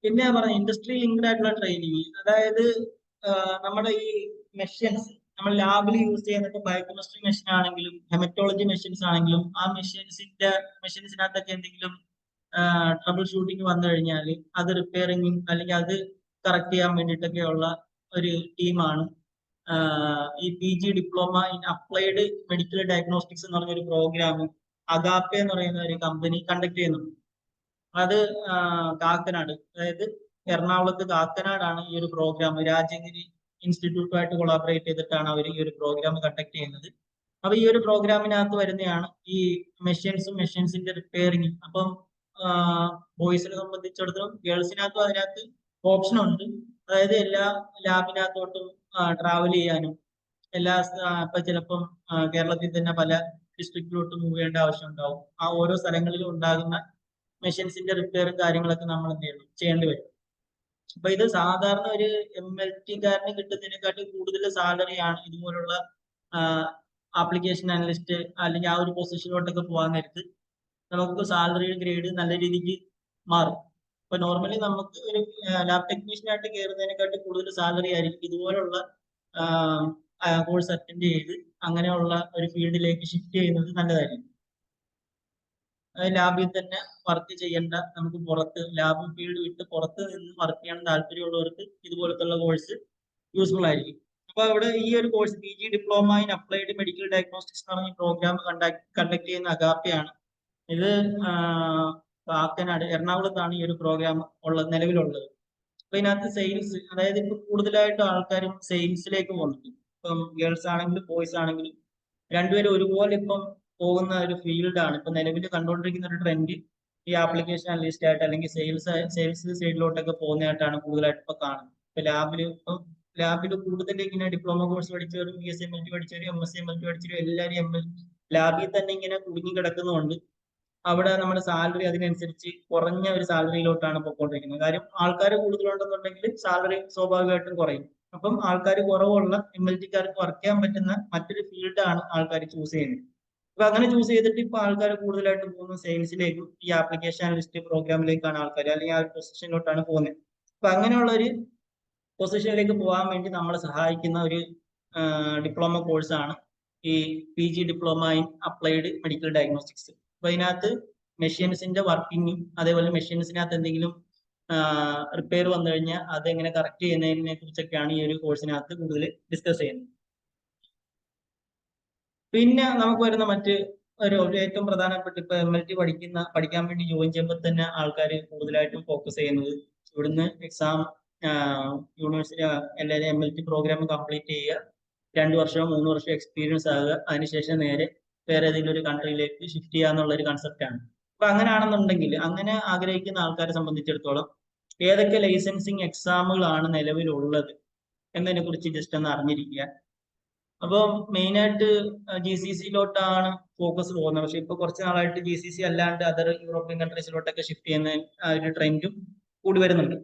പിന്നെ പറഞ്ഞ ഇൻഡസ്ട്രി ലിങ്ക്ഡ് ആയിട്ടുള്ള ട്രെയിനിങ്, അതായത് നമ്മുടെ ഈ മെഷീൻസ് നമ്മൾ ലാബിൽ യൂസ് ചെയ്യുന്നത് ബയോകെമിസ്ട്രി മെഷീൻ ആണെങ്കിലും ഹെമറ്റോളജി മെഷീൻസ് ആണെങ്കിലും ആ മെഷീൻസിനകത്തൊക്കെ എന്തെങ്കിലും ട്രബിൾ ഷൂട്ടിങ് വന്നു കഴിഞ്ഞാൽ അത് റിപ്പയറിങ് അല്ലെങ്കിൽ അത് കറക്റ്റ് ചെയ്യാൻ വേണ്ടിയിട്ടൊക്കെയുള്ള ഒരു ടീമാണ് ഈ PG diploma in applied medical diagnostics എന്ന് പറഞ്ഞൊരു പ്രോഗ്രാം അഗാപ്പെ എന്ന് പറയുന്ന ഒരു കമ്പനി കണ്ടക്ട് ചെയ്യുന്നുണ്ട്. അത് കാക്കനാട്, അതായത് എറണാകുളത്ത് കാക്കനാടാണ് ഈ ഒരു പ്രോഗ്രാം രാജഗിരി ഇൻസ്റ്റിറ്റ്യൂട്ടുമായിട്ട് കൊളാബറേറ്റ് ചെയ്തിട്ടാണ് അവർ ഈ ഒരു പ്രോഗ്രാം കണ്ടക്ട് ചെയ്യുന്നത്. അപ്പൊ ഈ ഒരു പ്രോഗ്രാമിനകത്ത് വരുന്നതാണ് ഈ മെഷീൻസിന്റെ റിപ്പയറിങ്. അപ്പം ബോയ്സിനെ സംബന്ധിച്ചിടത്തോളം ഗേൾസിനകത്തും അതിനകത്ത് ഓപ്ഷൻ ഉണ്ട്. അതായത് എല്ലാ ലാബിനകത്തോട്ടും ട്രാവൽ ചെയ്യാനും ഇപ്പൊ ചിലപ്പം കേരളത്തിൽ തന്നെ പല ഡിസ്ട്രിക്റ്റിലോട്ട് മൂവ് ചെയ്യേണ്ട ആവശ്യം ഉണ്ടാവും. ആ ഓരോ സ്ഥലങ്ങളിലും ഉണ്ടാകുന്ന മെഷീൻസിന്റെ റിപ്പയറും കാര്യങ്ങളൊക്കെ നമ്മൾ ചെയ്യേണ്ടി വരും. അപ്പൊ ഇത് സാധാരണ ഒരു MLT-കാരന് കിട്ടുന്നതിനെക്കാട്ടും കൂടുതൽ സാലറിയാണ് ഇതുപോലുള്ള ആപ്ലിക്കേഷൻ അനലിസ്റ്റ് അല്ലെങ്കിൽ ആ ഒരു പൊസിഷനിലോട്ടൊക്കെ പോകാൻ നേരത്ത് നമുക്ക് സാലറി ഗ്രേഡ് നല്ല രീതിക്ക് മാറും. ഇപ്പൊ നോർമലി നമുക്ക് ഒരു ലാബ് ടെക്നീഷ്യനായിട്ട് കയറുന്നതിനെക്കാട്ടും കൂടുതൽ സാലറി ആയിരിക്കും ഇതുപോലുള്ള കോഴ്സ് അറ്റൻഡ് ചെയ്ത് അങ്ങനെയുള്ള ഒരു ഫീൽഡിലേക്ക് ഷിഫ്റ്റ് ചെയ്യുന്നത് നല്ലതായിരിക്കും. ലാബിൽ തന്നെ വർക്ക് ചെയ്യേണ്ട, നമുക്ക് ലാബ് ഫീൽഡ് വിട്ട് പുറത്ത് നിന്ന് വർക്ക് ചെയ്യാൻ താല്പര്യമുള്ളവർക്ക് ഇതുപോലത്തുള്ള കോഴ്സ് യൂസ്ഫുൾ ആയിരിക്കും. അപ്പൊ അവിടെ ഈ ഒരു course PG diploma in applied medical diagnostics എന്ന് പറഞ്ഞ പ്രോഗ്രാം കണ്ടക്ട് ചെയ്യുന്ന അഗാപ്പയാണ്. ഇത് കാക്കനാട് എറണാകുളത്താണ് ഈ ഒരു പ്രോഗ്രാം നിലവിലുള്ളത്. അപ്പൊ ഇതിനകത്ത് സെയിൽസ്, അതായത് ഇപ്പൊ കൂടുതലായിട്ടും ആൾക്കാരും സെയിൽസിലേക്ക് പോകുന്നുണ്ട്. ഇപ്പം ഗേൾസ് ആണെങ്കിലും ബോയ്സ് ആണെങ്കിലും രണ്ടുപേരും ഒരുപോലെ ഇപ്പം പോകുന്ന ഒരു ഫീൽഡാണ് ഇപ്പൊ നിലവിൽ കണ്ടുകൊണ്ടിരിക്കുന്ന ഒരു ട്രെൻഡ്. ഈ ആപ്ലിക്കേഷൻ അനലിസ്റ്റ് ആയിട്ട് അല്ലെങ്കിൽ സെയിൽസ് സൈഡിലോട്ടൊക്കെ പോകുന്നതായിട്ടാണ് കൂടുതലായിട്ട് ഇപ്പൊ കാണുന്നത്. ഇപ്പൊ ലാബിൽ കൂടുതൽ ഇങ്ങനെ ഡിപ്ലോമ കോഴ്സ് പഠിച്ചവരും BSc-MLT പഠിച്ചവരും MSc-MLT പഠിച്ചവരും എല്ലാവരും ലാബിൽ തന്നെ ഇങ്ങനെ കുടുങ്ങി കിടക്കുന്നതുകൊണ്ട് അവിടെ നമ്മുടെ സാലറി അതിനനുസരിച്ച് കുറഞ്ഞ ഒരു സാലറിയിലോട്ടാണ് പോയിക്കൊണ്ടിരിക്കുന്നത്. കാര്യം ആൾക്കാർ കൂടുതലുണ്ടെന്നുണ്ടെങ്കിൽ സാലറി സ്വാഭാവികമായിട്ടും കുറയും. അപ്പം ആൾക്കാർ കുറവുള്ള MLT-കാർക്ക് വർക്ക് ചെയ്യാൻ പറ്റുന്ന മറ്റൊരു ഫീൽഡാണ് ആൾക്കാർ ചൂസ് ചെയ്യുന്നത്. അപ്പൊ അങ്ങനെ ചൂസ് ചെയ്തിട്ട് ഇപ്പൊ ആൾക്കാർ കൂടുതലായിട്ട് പോകുന്നത് സെയിൽസിലേക്കും ഈ ആപ്ലിക്കേഷൻ അനലിസ്റ്റ് പ്രോഗ്രാമിലേക്കാണ് ആൾക്കാർ, അല്ലെങ്കിൽ ആ ഒരു പൊസിഷനിലോട്ടാണ് പോകുന്നത്. അപ്പൊ അങ്ങനെയുള്ള ഒരു പൊസിഷനിലേക്ക് പോകാൻ വേണ്ടി നമ്മളെ സഹായിക്കുന്ന ഒരു ഡിപ്ലോമ കോഴ്സാണ് ഈ PG diploma in applied medical diagnostics. അപ്പൊ അതിനകത്ത് മെഷീൻസിന്റെ വർക്കിങ്ങും അതേപോലെ മെഷീൻസിനകത്ത് എന്തെങ്കിലും റിപ്പയർ വന്നു കഴിഞ്ഞാൽ അത് എങ്ങനെ കറക്റ്റ് ചെയ്യുന്നതിനെ കുറിച്ചൊക്കെയാണ് ഈ ഒരു കോഴ്സിനകത്ത് കൂടുതൽ ഡിസ്കസ് ചെയ്യുന്നത്. പിന്നെ നമുക്ക് വരുന്ന മറ്റ് ഏറ്റവും പ്രധാനപ്പെട്ട ഇപ്പൊ MLT പഠിക്കാൻ വേണ്ടി ജോയിൻ ചെയ്യുമ്പോൾ തന്നെ ആൾക്കാർ കൂടുതലായിട്ടും ഫോക്കസ് ചെയ്യുന്നത് ഇവിടുന്ന് എക്സാം യൂണിവേഴ്സിറ്റി എല്ലാവരും MLT പ്രോഗ്രാം കംപ്ലീറ്റ് ചെയ്യുക, 2 വർഷമോ 3 വർഷമോ എക്സ്പീരിയൻസ് ആകുക, അതിനുശേഷം നേരെ വേറെ ഏതെങ്കിലും ഒരു കൺട്രിയിലേക്ക് ഷിഫ്റ്റ് ചെയ്യുക എന്നുള്ള ഒരു കൺസെപ്റ്റ് ആണ്. അപ്പൊ അങ്ങനെയാണെന്നുണ്ടെങ്കിൽ അങ്ങനെ ആഗ്രഹിക്കുന്ന ആൾക്കാരെ സംബന്ധിച്ചിടത്തോളം ഏതൊക്കെ ലൈസൻസിങ് എക്സാമുകളാണ് നിലവിലുള്ളത് എന്നതിനെ കുറിച്ച് ജസ്റ്റ് ഒന്ന് അറിഞ്ഞിരിക്കുക. അപ്പോൾ മെയിനായിട്ട് GCCയിലോട്ടാണ് ഫോക്കസ് പോകുന്നത്. പക്ഷെ ഇപ്പൊ കുറച്ച് നാളായിട്ട് GCC അല്ലാണ്ട് അതർ യൂറോപ്യൻ കൺട്രീസിലോട്ടൊക്കെ ഷിഫ്റ്റ് ചെയ്യുന്ന ആ ഒരു ട്രെൻഡും കൂടി വരുന്നുണ്ട്.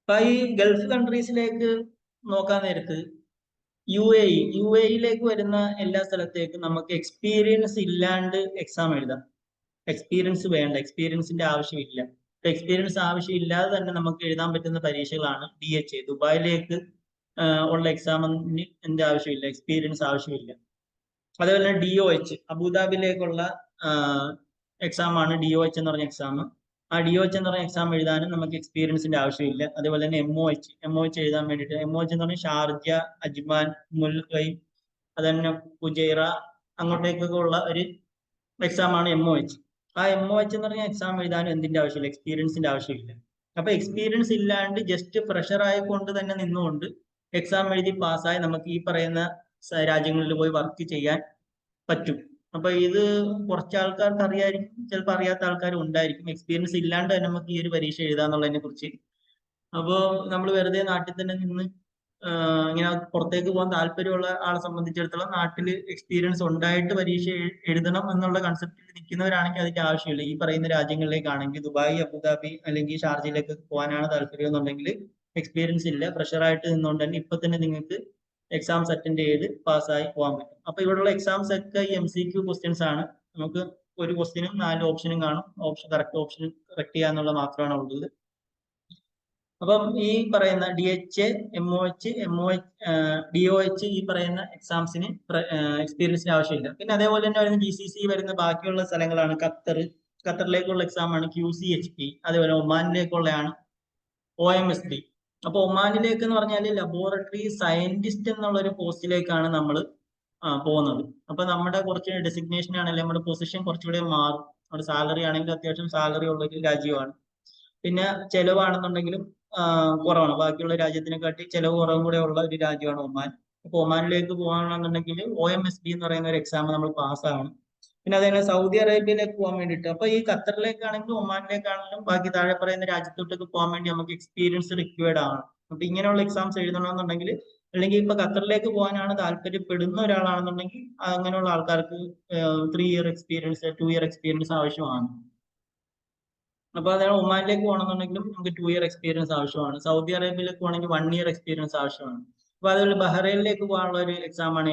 അപ്പൊ ഈ ഗൾഫ് കൺട്രീസിലേക്ക് നോക്കാൻ നേരത്ത് UAEയിലേക്ക് വരുന്ന എല്ലാ സ്ഥലത്തേക്കും നമുക്ക് എക്സ്പീരിയൻസ് ഇല്ലാണ്ട് എക്സാം എഴുതാം. എക്സ്പീരിയൻസ് വേണ്ട, എക്സ്പീരിയൻസിന്റെ ആവശ്യമില്ല. എക്സ്പീരിയൻസ് ആവശ്യമില്ലാതെ തന്നെ നമുക്ക് എഴുതാൻ പറ്റുന്ന പരീക്ഷകളാണ് DHA. ദുബായിലേക്ക് ഉള്ള എക്സാമിന് എന്ത് ആവശ്യമില്ല, എക്സ്പീരിയൻസ് ആവശ്യമില്ല. അതേപോലെ തന്നെ DOH അബുദാബിയിലേക്കുള്ള എക്സാം ആണ് DOH എന്ന് പറഞ്ഞ എക്സാം. ആ DOH എന്ന് പറഞ്ഞ എക്സാം എഴുതാനും നമുക്ക് എക്സ്പീരിയൻസിന്റെ ആവശ്യമില്ല. അതേപോലെ തന്നെ MOH എഴുതാൻ വേണ്ടിയിട്ട് MOH എന്ന് പറഞ്ഞാൽ ഷാർജ, അജ്മാൻ, മുൽഖൈ, അതന്നെ ഫുജൈറ അങ്ങോട്ടേക്കൊക്കെ ഉള്ള ഒരു എക്സാം ആണ് MOH. ആ MOH എന്ന് പറഞ്ഞ എക്സാം എഴുതാനും എന്തിന്റെ ആവശ്യമില്ല, എക്സ്പീരിയൻസിന്റെ ആവശ്യമില്ല. അപ്പൊ എക്സ്പീരിയൻസ് ഇല്ലാണ്ട് ജസ്റ്റ് ഫ്രഷർ ആയിക്കൊണ്ട് തന്നെ നിന്നുകൊണ്ട് എക്സാം എഴുതി പാസ്സായി നമുക്ക് ഈ പറയുന്ന രാജ്യങ്ങളിൽ പോയി വർക്ക് ചെയ്യാൻ പറ്റും. അപ്പൊ ഇത് കുറച്ച് ആൾക്കാർക്ക് അറിയായിരിക്കും, ചിലപ്പോൾ അറിയാത്ത ആൾക്കാരും ഉണ്ടായിരിക്കും. എക്സ്പീരിയൻസ് ഇല്ലാണ്ട് തന്നെ നമുക്ക് ഈ ഒരു പരീക്ഷ എഴുതാന്നുള്ളതിനെ കുറിച്ച്. അപ്പോൾ നമ്മൾ വെറുതെ നാട്ടിൽ തന്നെ നിന്ന് ഇങ്ങനെ പുറത്തേക്ക് പോകാൻ താല്പര്യമുള്ള ആളെ സംബന്ധിച്ചിടത്തോളം നാട്ടിൽ എക്സ്പീരിയൻസ് ഉണ്ടായിട്ട് പരീക്ഷ എഴുതണം എന്നുള്ള കൺസെപ്റ്റിൽ നിൽക്കുന്നവരാണെങ്കിൽ അതിന്റെ ആവശ്യമില്ല. ഈ പറയുന്ന രാജ്യങ്ങളിലേക്കാണെങ്കിൽ ദുബായ്, അബുദാബി അല്ലെങ്കിൽ ഷാർജയിലേക്ക് പോകാനാണ് താല്പര്യം എന്നുണ്ടെങ്കിൽ എക്സ്പീരിയൻസ് ഇല്ല, ഫ്രഷറായിട്ട് നിന്നുകൊണ്ട് തന്നെ ഇപ്പൊ തന്നെ നിങ്ങൾക്ക് എക്സാംസ് അറ്റൻഡ് ചെയ്ത് പാസ്സായി പോകാൻ പറ്റും. അപ്പൊ ഇവിടെയുള്ള എക്സാംസ് ഒക്കെ ഈ MCQ ക്വസ്റ്റ്യൻസ് ആണ്. നമുക്ക് ഒരു ക്വസ്റ്റ്യനും 4 ഓപ്ഷനും കാണും. കറക്റ്റ് ഓപ്ഷൻ കറക്റ്റ് ചെയ്യാന്നുള്ളത് മാത്രമാണ് ഉള്ളത്. അപ്പം ഈ പറയുന്ന DHA, MOH, DOH ഈ പറയുന്ന എക്സാംസിന് എക്സ്പീരിയൻസിന് ആവശ്യമില്ല. പിന്നെ അതേപോലെ തന്നെ വരുന്ന GCC വരുന്ന ബാക്കിയുള്ള സ്ഥലങ്ങളാണ് ഖത്തറിലേക്കുള്ള എക്സാം ആണ് QCHP. അതേപോലെ ഒമാനിലേക്കുള്ളതാണ് OMSD. അപ്പൊ ഒമാനിലേക്ക് എന്ന് പറഞ്ഞാൽ ലബോറട്ടറി സയന്റിസ്റ്റ് എന്നുള്ള ഒരു പോസ്റ്റിലേക്കാണ് നമ്മൾ പോകുന്നത്. അപ്പൊ നമ്മുടെ കുറച്ച് ഡെസിഗ്നേഷൻ ആണെങ്കിൽ നമ്മുടെ പൊസിഷൻ കുറച്ചുകൂടെ മാറും. നമ്മുടെ സാലറി ആണെങ്കിൽ അത്യാവശ്യം സാലറി ഉള്ള ഒരു രാജ്യമാണ്. പിന്നെ ചെലവാണെന്നുണ്ടെങ്കിലും കുറവാണ്, ബാക്കിയുള്ള രാജ്യത്തിനെക്കാട്ടി ചെലവ് കുറവും കൂടെ ഉള്ള ഒരു രാജ്യമാണ് ഒമാൻ. അപ്പൊ ഒമാനിലേക്ക് പോകാണെന്നുണ്ടെങ്കിൽ OMSD എന്ന് പറയുന്ന ഒരു എക്സാം നമ്മൾ പാസ്സാവണം. പിന്നെ അതേപോലെ സൗദി അറേബ്യയിലേക്ക് പോകാൻ വേണ്ടിയിട്ട്, അപ്പൊ ഈ ഖത്തറിലേക്കാണെങ്കിലും ഒമാനിലേക്കാണെങ്കിലും ബാക്കി താഴെ പറയുന്ന രാജ്യത്തോട്ടൊക്കെ പോകാൻ വേണ്ടി നമുക്ക് എക്സ്പീരിയൻസ് റിക്വയർഡ് ആണ്. അപ്പൊ ഇങ്ങനെയുള്ള എക്സാംസ് എഴുതണമെന്നുണ്ടെങ്കിൽ, അല്ലെങ്കിൽ ഇപ്പൊ ഖത്തറിലേക്ക് പോകാനാണ് താല്പര്യപ്പെടുന്ന ഒരാളാണെന്നുണ്ടെങ്കിൽ അങ്ങനെയുള്ള ആൾക്കാർക്ക് 3 ഇയർ എക്സ്പീരിയൻസ്, 2 ഇയർ എക്സ്പീരിയൻസ് ആവശ്യമാണ്. അപ്പൊ അതായത് ഒമാനിലേക്ക് പോകണമെന്നുണ്ടെങ്കിലും നമുക്ക് 2 ഇയർ എക്സ്പീരിയൻസ് ആവശ്യമാണ്. സൗദി അറേബ്യയിലേക്ക് പോകണമെങ്കിൽ 1 ഇയർ എക്സ്പീരിയൻസ് ആവശ്യമാണ്. അപ്പൊ അതുപോലെ ബഹ്റൈനിലേക്ക് പോകാനുള്ള ഒരു എക്സാം ആണ്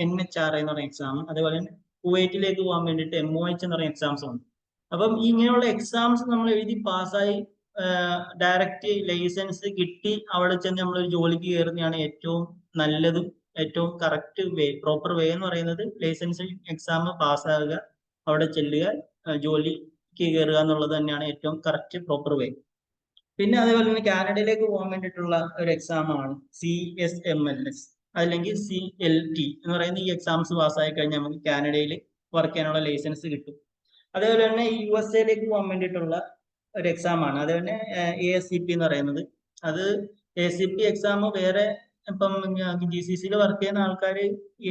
NHRA എന്ന് പറയുന്ന എക്സാം. അതേപോലെ കുവൈറ്റിലേക്ക് പോകാൻ വേണ്ടിയിട്ട് MOH എന്ന് പറയുന്ന എക്സാംസ് ഉണ്ട്. അപ്പം ഇങ്ങനെയുള്ള എക്സാംസ് നമ്മൾ എഴുതി പാസ്സായി ഡയറക്റ്റ് ലൈസൻസ് കിട്ടി അവിടെ ചെന്ന് നമ്മൾ ഒരു ജോലിക്ക് കയറുന്നതാണ് ഏറ്റവും നല്ലതും ഏറ്റവും കറക്റ്റ് വേ. പ്രോപ്പർ വേ എന്ന് പറയുന്നത് ലൈസൻസ് എക്സാം പാസ്സാകുക, അവിടെ ചെല്ലുക, ജോലിക്ക് കയറുക എന്നുള്ളത് തന്നെയാണ് ഏറ്റവും കറക്റ്റ് പ്രോപ്പർ വേ. പിന്നെ അതേപോലെ തന്നെ കാനഡയിലേക്ക് പോകാൻ വേണ്ടിയിട്ടുള്ള ഒരു എക്സാം ആണ് CSMLS അല്ലെങ്കിൽ CLT എന്ന് പറയുന്ന ഈ എക്സാംസ് പാസ്സായി കഴിഞ്ഞാൽ നമുക്ക് കാനഡയിൽ വർക്ക് ചെയ്യാനുള്ള ലൈസൻസ് കിട്ടും. അതേപോലെ തന്നെ USA പോകാൻ വേണ്ടിയിട്ടുള്ള ഒരു എക്സാം ആണ്, അതേപോലെ ASCP എന്ന് പറയുന്നത്. അത് ASCP എക്സാം വേറെ, ഇപ്പം GCCയിൽ വർക്ക് ചെയ്യുന്ന ആൾക്കാർ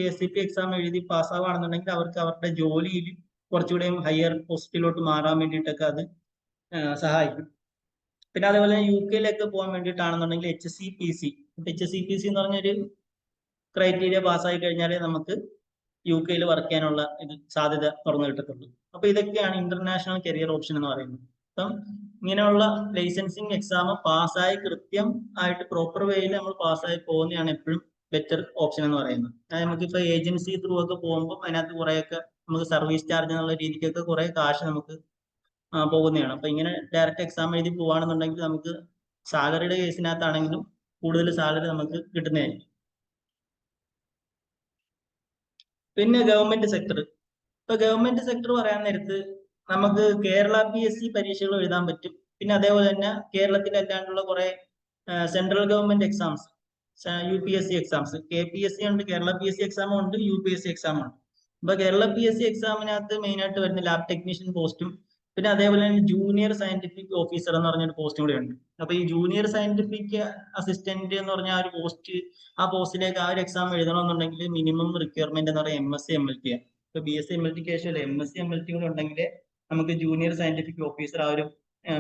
ASCP എക്സാം എഴുതി പാസ്സാവുകയാണെന്നുണ്ടെങ്കിൽ അവർക്ക് അവരുടെ ജോലിയിൽ കുറച്ചുകൂടെയും ഹയർ പോസ്റ്റിലോട്ട് മാറാൻ വേണ്ടിയിട്ടൊക്കെ അത് സഹായിക്കും. പിന്നെ അതേപോലെ UK പോകാൻ വേണ്ടിയിട്ടാണെന്നുണ്ടെങ്കിൽ HCPC എന്ന് പറഞ്ഞൊരു ക്രൈറ്റീരിയ പാസ്സായി കഴിഞ്ഞാലേ നമുക്ക് UK വർക്ക് ചെയ്യാനുള്ള സാധ്യത തുറന്നു കിട്ടത്തുള്ളൂ. അപ്പൊ ഇതൊക്കെയാണ് ഇന്റർനാഷണൽ കരിയർ ഓപ്ഷൻ എന്ന് പറയുന്നത്. അപ്പം ഇങ്ങനെയുള്ള ലൈസൻസിങ് എക്സാം പാസ്സായി കൃത്യം ആയിട്ട് പ്രോപ്പർ വേയിൽ നമ്മൾ പാസ്സായി പോകുന്നതാണ് എപ്പോഴും ബെറ്റർ ഓപ്ഷൻ എന്ന് പറയുന്നത്. നമുക്കിപ്പോ ഏജൻസി ത്രൂ ഒക്കെ പോകുമ്പോൾ അതിനകത്ത് കുറെയൊക്കെ നമുക്ക് സർവീസ് ചാർജ് എന്നുള്ള രീതിക്കൊക്കെ കുറെ കാശ് നമുക്ക് പോകുന്നതാണ്. അപ്പൊ ഇങ്ങനെ ഡയറക്റ്റ് എക്സാം എഴുതി പോവാണെന്നുണ്ടെങ്കിൽ നമുക്ക് സാലറിയുടെ കേസിനകത്താണെങ്കിലും കൂടുതൽ സാലറി നമുക്ക് കിട്ടുന്നതായിരിക്കും. പിന്നെ ഗവൺമെന്റ് സെക്ടർ. ഇപ്പൊ ഗവൺമെന്റ് സെക്ടർ പറയാൻ നേരത്ത് നമുക്ക് കേരള PSC പരീക്ഷകൾ എഴുതാൻ പറ്റും. പിന്നെ അതേപോലെ തന്നെ കേരളത്തിൽ അല്ലാണ്ടുള്ള കുറെ central government exams, UPSC exams. KPSC ഉണ്ട്, കേരള PSC എക്സാം ഉണ്ട്, UPSC എക്സാം ഉണ്ട്. അപ്പൊ കേരള PSC എക്സാമിനകത്ത് മെയിൻ ആയിട്ട് വരുന്ന ലാബ് ടെക്നീഷ്യൻ പോസ്റ്റും പിന്നെ അതേപോലെ തന്നെ ജൂനിയർ സയന്റിഫിക് ഓഫീസർ എന്ന് പറഞ്ഞൊരു പോസ്റ്റും കൂടി ഉണ്ട്. അപ്പൊ ഈ ജൂനിയർ സയന്റിഫിക് അസിസ്റ്റന്റ് എന്ന് പറഞ്ഞ ആ ഒരു പോസ്റ്റ്, ആ പോസ്റ്റിലേക്ക് ആ ഒരു എക്സാം എഴുതണമെന്നുണ്ടെങ്കിൽ മിനിമം റിക്വയർമെന്റ് എന്ന് പറയുന്നത് MSc MLT ആണ്. ഇപ്പൊ BSc MLTക്ക് ശേഷം MSc MLT കൂടെ ഉണ്ടെങ്കിൽ നമുക്ക് ജൂനിയർ സയന്റിഫിക് ഓഫീസർ ആ ഒരു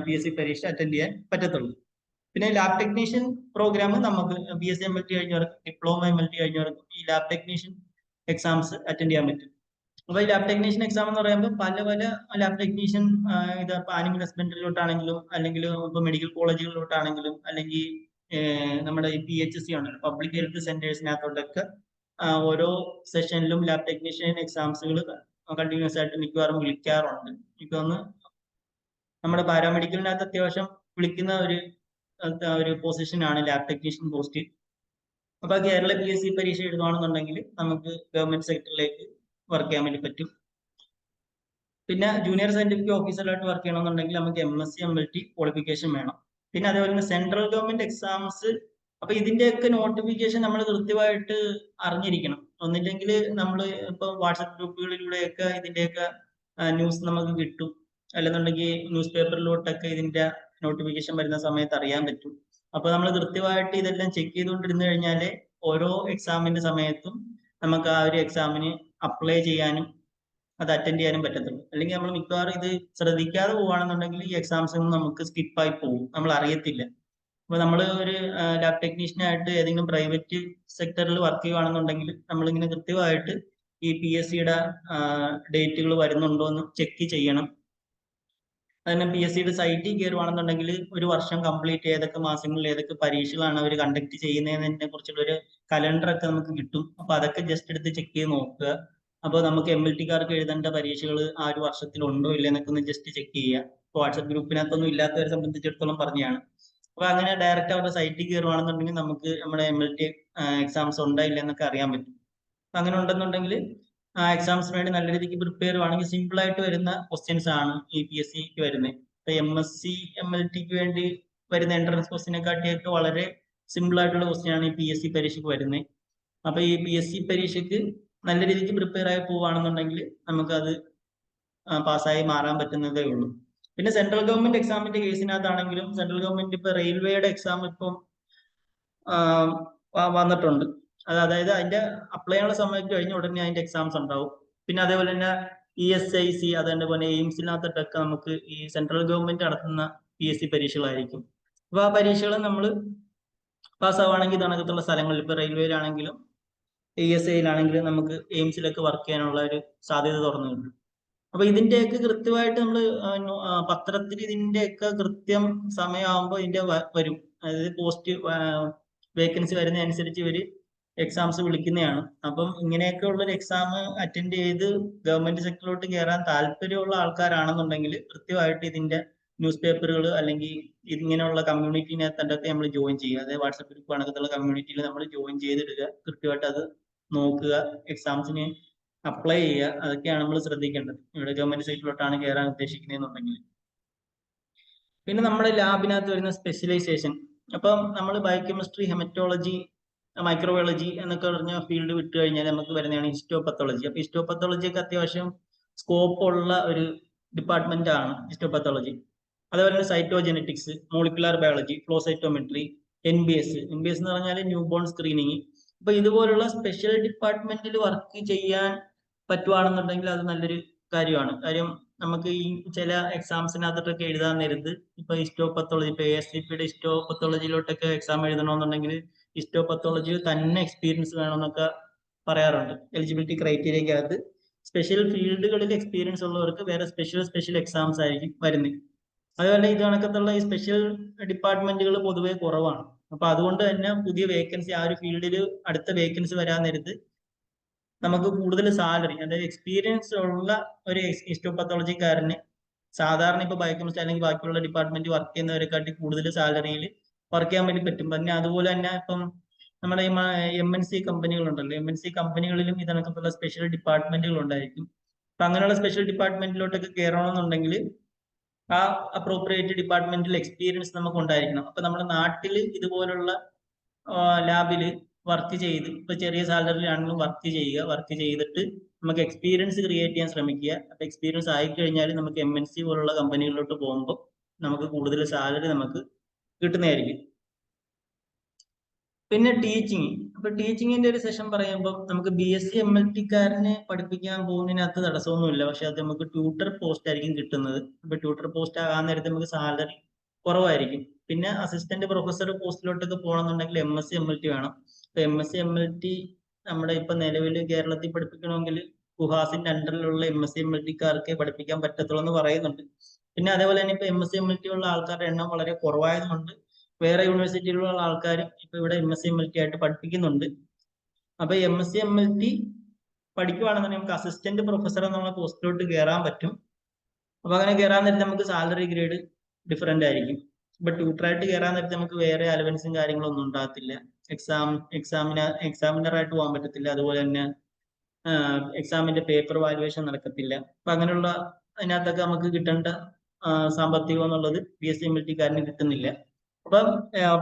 PSC പരീക്ഷ അറ്റൻഡ് ചെയ്യാൻ പറ്റത്തുള്ളൂ. പിന്നെ ലാബ് ടെക്നീഷ്യൻ പ്രോഗ്രാം നമുക്ക് BSc MLT കഴിഞ്ഞവർക്ക്, ഡിപ്ലോമ MLT കഴിഞ്ഞവർക്ക് ഈ ലാബ് ടെക്നീഷ്യൻ എക്സാംസ് അറ്റൻഡ് ചെയ്യാൻ പറ്റും. അപ്പൊ ഈ ലാബ് ടെക്നീഷ്യൻ എക്സാം എന്ന് പറയുമ്പോൾ പല പല ലാബ് ടെക്നീഷ്യൻ, ഇത് ആനിമൽ ഹസ്ബൻഡറിയിലോട്ടാണെങ്കിലും അല്ലെങ്കിൽ ഇപ്പൊ മെഡിക്കൽ കോളേജുകളിലോട്ടാണെങ്കിലും അല്ലെങ്കിൽ നമ്മുടെ ഈ PHC ഉണ്ട്, പബ്ലിക് ഹെൽത്ത് സെന്റേഴ്സിനകത്തോട്ടൊക്കെ ഓരോ സെഷനിലും ലാബ് ടെക്നീഷ്യൻ എക്സാംസുകൾ കണ്ടിന്യൂസ് ആയിട്ട് മിക്കവാറും വിളിക്കാറുണ്ട്. ഇപ്പൊ ഒന്ന് നമ്മുടെ പാരാമെഡിക്കലിനകത്ത് അത്യാവശ്യം വിളിക്കുന്ന ഒരു പൊസിഷനാണ് ലാബ് ടെക്നീഷ്യൻ പോസ്റ്റ്. അപ്പൊ കേരള PSC പരീക്ഷ എഴുതുകയാണെന്നുണ്ടെങ്കിൽ നമുക്ക് ഗവൺമെന്റ് സെക്ടറിലേക്ക് വർക്ക് ചെയ്യാൻ വേണ്ടി പറ്റും. പിന്നെ ജൂനിയർ സയന്റിഫിക് ഓഫീസറായിട്ട് വർക്ക് ചെയ്യണമെന്നുണ്ടെങ്കിൽ നമുക്ക് MSc MLT ക്വാളിഫിക്കേഷൻ വേണം. പിന്നെ അതേപോലെ തന്നെ സെൻട്രൽ ഗവൺമെന്റ് എക്സാംസ്, അപ്പൊ ഇതിന്റെയൊക്കെ നോട്ടിഫിക്കേഷൻ നമ്മൾ കൃത്യമായിട്ട് അറിഞ്ഞിരിക്കണം. ഒന്നില്ലെങ്കിൽ നമ്മൾ ഇപ്പൊ വാട്സപ്പ് ഗ്രൂപ്പുകളിലൂടെയൊക്കെ ഇതിന്റെയൊക്കെ ന്യൂസ് നമുക്ക് കിട്ടും, അല്ലെന്നുണ്ടെങ്കിൽ ന്യൂസ് പേപ്പറിലോട്ടൊക്കെ ഇതിന്റെ നോട്ടിഫിക്കേഷൻ വരുന്ന സമയത്ത് അറിയാൻ പറ്റും. അപ്പൊ നമ്മൾ കൃത്യമായിട്ട് ഇതെല്ലാം ചെക്ക് ചെയ്തുകൊണ്ടിരുന്നു കഴിഞ്ഞാലേ ഓരോ എക്സാമിന്റെ സമയത്തും നമുക്ക് ആ ഒരു എക്സാമിന് അപ്ലൈ ചെയ്യാനും അത് അറ്റൻഡ് ചെയ്യാനും പറ്റത്തുള്ളൂ. അല്ലെങ്കിൽ നമ്മൾ മിക്കവാറും ഇത് ശ്രദ്ധിക്കാതെ പോവുകയാണെന്നുണ്ടെങ്കിൽ ഈ എക്സാംസ് നമുക്ക് സ്കിപ്പായി പോകും, നമ്മൾ അറിയത്തില്ല. അപ്പൊ നമ്മൾ ഒരു ലാബ് ടെക്നീഷ്യനായിട്ട് ഏതെങ്കിലും പ്രൈവറ്റ് സെക്ടറിൽ വർക്ക് ചെയ്യുകയാണെന്നുണ്ടെങ്കിൽ നമ്മളിങ്ങനെ കൃത്യമായിട്ട് ഈ PSCയുടെ ഡേറ്റുകൾ വരുന്നുണ്ടോ എന്ന് ചെക്ക് ചെയ്യണം. അതിന് PSCയുടെ സൈറ്റിൽ കയറുകയാണെന്നുണ്ടെങ്കിൽ ഒരു വർഷം കംപ്ലീറ്റ് ഏതൊക്കെ മാസങ്ങളിൽ ഏതൊക്കെ പരീക്ഷകളാണ് അവർ കണ്ടക്ട് ചെയ്യുന്നതിനെ കുറിച്ചുള്ള ഒരു കലണ്ടറൊക്കെ നമുക്ക് കിട്ടും. അപ്പൊ അതൊക്കെ ജസ്റ്റ് എടുത്ത് ചെക്ക് ചെയ്ത് നോക്കുക. അപ്പോൾ നമുക്ക് MLTക്കാർക്ക് എഴുതേണ്ട പരീക്ഷകൾ ആ ഒരു വർഷത്തിൽ ഉണ്ടോ ഇല്ല എന്നൊക്കെ ഒന്ന് ജസ്റ്റ് ചെക്ക് ചെയ്യുക. വാട്സപ്പ് ഗ്രൂപ്പിനകത്തൊന്നും ഇല്ലാത്തവരെ സംബന്ധിച്ചിടത്തോളം പറഞ്ഞാണ്. അപ്പൊ അങ്ങനെ ഡയറക്റ്റ് അവരുടെ സൈറ്റിൽ കയറുകയാണെന്നുണ്ടെങ്കിൽ നമുക്ക് നമ്മുടെ MLT എക്സാംസ് ഉണ്ടോ ഇല്ല എന്നൊക്കെ അറിയാൻ പറ്റും. അങ്ങനെ ഉണ്ടെന്നുണ്ടെങ്കിൽ ആ എക്സാംസിന് വേണ്ടി നല്ല രീതിക്ക് പ്രിപ്പയർ ചെയ്യുവാണെങ്കിൽ സിമ്പിൾ ആയിട്ട് വരുന്ന ക്വസ്റ്റ്യൻസ് ആണ് ഈ PSCക്ക് വരുന്നത്. ഇപ്പൊ MSc MLTക്ക് വേണ്ടി വരുന്ന എൻട്രൻസ് ക്വസ്റ്റിനെ കാട്ടിയൊക്കെ വളരെ സിമ്പിൾ ആയിട്ടുള്ള ക്വസ്റ്റ്യൻ ആണ് ഈ PSC പരീക്ഷയ്ക്ക് വരുന്നത്. അപ്പൊ ഈ PSC പരീക്ഷയ്ക്ക് നല്ല രീതിക്ക് പ്രിപ്പയർ ആയി പോവുകയാണെന്നുണ്ടെങ്കിൽ നമുക്കത് പാസ്സായി മാറാൻ പറ്റുന്നതേ ഉള്ളൂ. പിന്നെ സെൻട്രൽ ഗവൺമെന്റ് എക്സാമിന്റെ കേസിനകത്താണെങ്കിലും സെൻട്രൽ ഗവൺമെന്റ് ഇപ്പൊ റെയിൽവേയുടെ എക്സാം ഇപ്പം വന്നിട്ടുണ്ട്. അതായത് അതിന്റെ അപ്ലൈ ചെയ്യാനുള്ള സമയം കഴിഞ്ഞ ഉടനെ അതിന്റെ എക്സാംസ് ഉണ്ടാവും. പിന്നെ അതേപോലെ തന്നെ ESIC, അതേപോലെ എയിംസിനകത്തൊക്കെ നമുക്ക് ഈ സെൻട്രൽ ഗവൺമെന്റ് നടത്തുന്ന PSC പരീക്ഷകളായിരിക്കും. അപ്പൊ ആ പരീക്ഷകൾ നമ്മൾ പാസ്സാവുകയാണെങ്കിൽ ഇതണക്കത്തുള്ള സ്ഥലങ്ങളിൽ ഇപ്പൊ റെയിൽവേയിലാണെങ്കിലും ESIയിലാണെങ്കിലും നമുക്ക് എയിംസിലൊക്കെ വർക്ക് ചെയ്യാനുള്ള ഒരു സാധ്യത തുറന്നു കിട്ടും. അപ്പൊ ഇതിന്റെയൊക്കെ കൃത്യമായിട്ട് നമ്മൾ പത്രത്തിൽ ഇതിന്റെയൊക്കെ കൃത്യം സമയമാകുമ്പോൾ ഇതിന്റെ വരും. അതായത് പോസ്റ്റ് വേക്കൻസി വരുന്നതനുസരിച്ച് ഇവര് എക്സാംസ് വിളിക്കുന്നതാണ്. അപ്പം ഇങ്ങനെയൊക്കെ ഉള്ളൊരു എക്സാം അറ്റൻഡ് ചെയ്ത് ഗവൺമെന്റ് സെക്ടറിലോട്ട് കയറാൻ താല്പര്യമുള്ള ആൾക്കാരാണെന്നുണ്ടെങ്കിൽ കൃത്യമായിട്ട് ഇതിന്റെ ന്യൂസ് പേപ്പറുകൾ അല്ലെങ്കിൽ ഇങ്ങനെയുള്ള കമ്മ്യൂണിറ്റിനകത്തൊക്കെ നമ്മൾ ജോയിൻ ചെയ്യുക. അതായത് വാട്സപ്പ് ഗ്രൂപ്പ് കണക്കത്തുള്ള കമ്മ്യൂണിറ്റിയിൽ നമ്മൾ ജോയിൻ ചെയ്തിടുക, കൃത്യമായിട്ട് അത് നോക്കുക, എക്സാംസിന് അപ്ലൈ ചെയ്യുക. അതൊക്കെയാണ് നമ്മൾ ശ്രദ്ധിക്കേണ്ടത് ഇവിടെ ഗവൺമെന്റ് സൈറ്റിലോട്ടാണ് കയറാൻ ഉദ്ദേശിക്കുന്നതെന്നുണ്ടെങ്കിൽ. പിന്നെ നമ്മുടെ ലാബിനകത്ത് വരുന്ന സ്പെഷ്യലൈസേഷൻ, അപ്പം നമ്മൾ ബയോകെമിസ്ട്രി, ഹെമറ്റോളജി, മൈക്രോബയോളജി എന്നൊക്കെ പറഞ്ഞ ഫീൽഡ് വിട്ട് കഴിഞ്ഞാൽ നമുക്ക് വരുന്നതാണ് ഹിസ്റ്റോപത്തോളജി. അപ്പൊ ഹിസ്റ്റോപത്തോളജി ഒക്കെ അത്യാവശ്യം സ്കോപ്പ് ഉള്ള ഒരു ഡിപ്പാർട്ട്മെന്റ് ആണ് ഹിസ്റ്റോപത്തോളജി. അതേപോലെ cytogenetics, molecular biology, flow cytometry, NBS എന്ന് പറഞ്ഞാൽ ന്യൂ ബോൺ സ്ക്രീനിങ്. അപ്പൊ ഇതുപോലുള്ള സ്പെഷ്യൽ ഡിപ്പാർട്ട്മെന്റിൽ വർക്ക് ചെയ്യാൻ പറ്റുവാണെന്നുണ്ടെങ്കിൽ അത് നല്ലൊരു കാര്യമാണ്. കാര്യം നമുക്ക് ഈ ചില എക്സാംസിനകത്തൊക്കെ എഴുതാൻ നേരത്ത് ഇപ്പൊ ഹിസ്റ്റോപത്തോളജി, ഇപ്പൊ ASCPയുടെ ഹിസ്റ്റോപത്തോളജിയിലോട്ടൊക്കെ എക്സാം എഴുതണമെന്നുണ്ടെങ്കിൽ ഹിസ്റ്റോപത്തോളജിയിൽ തന്നെ എക്സ്പീരിയൻസ് വേണമെന്നൊക്കെ പറയാറുണ്ട്. എലിജിബിലിറ്റി ക്രൈറ്റീരിയക്കകത്ത് സ്പെഷ്യൽ ഫീൽഡുകളിൽ എക്സ്പീരിയൻസ് ഉള്ളവർക്ക് വേറെ സ്പെഷ്യൽ എക്സാംസ് ആയിരിക്കും വരുന്നത്. അതുപോലെ ഇത് കണക്കത്തുള്ള ഈ സ്പെഷ്യൽ ഡിപ്പാർട്ട്മെന്റുകൾ പൊതുവെ കുറവാണ്. അപ്പൊ അതുകൊണ്ട് തന്നെ പുതിയ വേക്കൻസി ആ ഒരു ഫീൽഡിൽ അടുത്ത വേക്കൻസി വരാൻ നേരത്ത് നമുക്ക് കൂടുതൽ സാലറി, അതായത് എക്സ്പീരിയൻസ് ഉള്ള ഒരു ഹിസ്റ്റോപത്തോളജിക്കാരന് സാധാരണ ഇപ്പൊ ബയോകെമിസ്ട്രി അല്ലെങ്കിൽ ബാക്കിയുള്ള ഡിപ്പാർട്ട്മെന്റ് വർക്ക് ചെയ്യുന്നവരെക്കാട്ടി കൂടുതൽ സാലറിയിൽ വർക്ക് ചെയ്യാൻ വേണ്ടി പറ്റും. പിന്നെ അതുപോലെ തന്നെ ഇപ്പം നമ്മുടെ ഈ MNC കമ്പനികളുണ്ടല്ലോ, MNC കമ്പനികളിലും ഇതിനകത്തുള്ള സ്പെഷ്യൽ ഡിപ്പാർട്ട്മെന്റുകൾ ഉണ്ടായിരിക്കും. അപ്പൊ അങ്ങനെയുള്ള സ്പെഷ്യൽ ഡിപ്പാർട്ട്മെന്റിലോട്ടൊക്കെ കയറണമെന്നുണ്ടെങ്കിൽ ആ അപ്രോപ്രിയേറ്റ് ഡിപ്പാർട്ട്മെന്റിൽ എക്സ്പീരിയൻസ് നമുക്ക് ഉണ്ടായിരിക്കണം. അപ്പൊ നമ്മുടെ നാട്ടിൽ ഇതുപോലുള്ള ലാബിൽ വർക്ക് ചെയ്ത് ഇപ്പൊ ചെറിയ സാലറിയിലാണെങ്കിലും വർക്ക് ചെയ്തിട്ട് നമുക്ക് എക്സ്പീരിയൻസ് ക്രിയേറ്റ് ചെയ്യാൻ ശ്രമിക്കുക. അപ്പൊ എക്സ്പീരിയൻസ് ആയിക്കഴിഞ്ഞാൽ നമുക്ക് MNC പോലുള്ള കമ്പനികളിലോട്ട് പോകുമ്പോൾ നമുക്ക് കൂടുതൽ സാലറി നമുക്ക് കിട്ടുന്നതായിരിക്കും. പിന്നെ ടീച്ചിങ്. അപ്പൊ ടീച്ചിങ്ങിന്റെ ഒരു സെഷൻ പറയുമ്പോൾ നമുക്ക് BSc MLT-കാരനെ പഠിപ്പിക്കാൻ പോകുന്നതിനകത്ത് തടസ്സമൊന്നുമില്ല. പക്ഷെ അത് നമുക്ക് ട്യൂട്ടർ പോസ്റ്റ് ആയിരിക്കും കിട്ടുന്നത്. അപ്പൊ ട്യൂട്ടർ പോസ്റ്റ് ആകാൻ നേരത്തെ നമുക്ക് സാലറി കുറവായിരിക്കും. പിന്നെ അസിസ്റ്റന്റ് പ്രൊഫസർ പോസ്റ്റിലോട്ടൊക്കെ പോകണമെന്നുണ്ടെങ്കിൽ MSc MLT വേണം. അപ്പൊ MSc MLT നമ്മുടെ ഇപ്പൊ നിലവിൽ കേരളത്തിൽ പഠിപ്പിക്കണമെങ്കിൽ ഗുഹാസിന്റെ അണ്ടറിലുള്ള MSc MLT-കാർക്കേ പഠിപ്പിക്കാൻ പറ്റത്തുള്ളൂ എന്ന് പറയുന്നുണ്ട്. പിന്നെ അതേപോലെ തന്നെ ഇപ്പൊ MSc MLT ഉള്ള ആൾക്കാരുടെ എണ്ണം വളരെ കുറവായതുകൊണ്ട് വേറെ യൂണിവേഴ്സിറ്റിയിലുള്ള ആൾക്കാരും ഇപ്പൊ ഇവിടെ MSc MLT ആയിട്ട് പഠിപ്പിക്കുന്നുണ്ട്. അപ്പൊ MSc MLT പഠിക്കുവാണെന്നുണ്ടെങ്കിൽ നമുക്ക് അസിസ്റ്റന്റ് പ്രൊഫസർ എന്നുള്ള പോസ്റ്റിലോട്ട് കയറാൻ പറ്റും. അപ്പൊ അങ്ങനെ കയറാൻ നേരത്തെ നമുക്ക് സാലറി ഗ്രേഡ് ഡിഫറെന്റ് ആയിരിക്കും. ഇപ്പൊ ട്യൂട്ടറായിട്ട് കയറാൻ നേരത്തെ നമുക്ക് വേറെ അലവൻസും കാര്യങ്ങളൊന്നും ഉണ്ടാകത്തില്ല. എക്സാമിനറായിട്ട് പോകാൻ പറ്റത്തില്ല. അതുപോലെ തന്നെ എക്സാമിന്റെ പേപ്പർ വാല്യുവേഷൻ നടക്കത്തില്ല. അപ്പൊ അങ്ങനെയുള്ള അതിനകത്തൊക്കെ നമുക്ക് കിട്ടേണ്ട സാമ്പത്തികം എന്നുള്ളത് BSc MLT-കാരന് കിട്ടുന്നില്ല. അപ്പം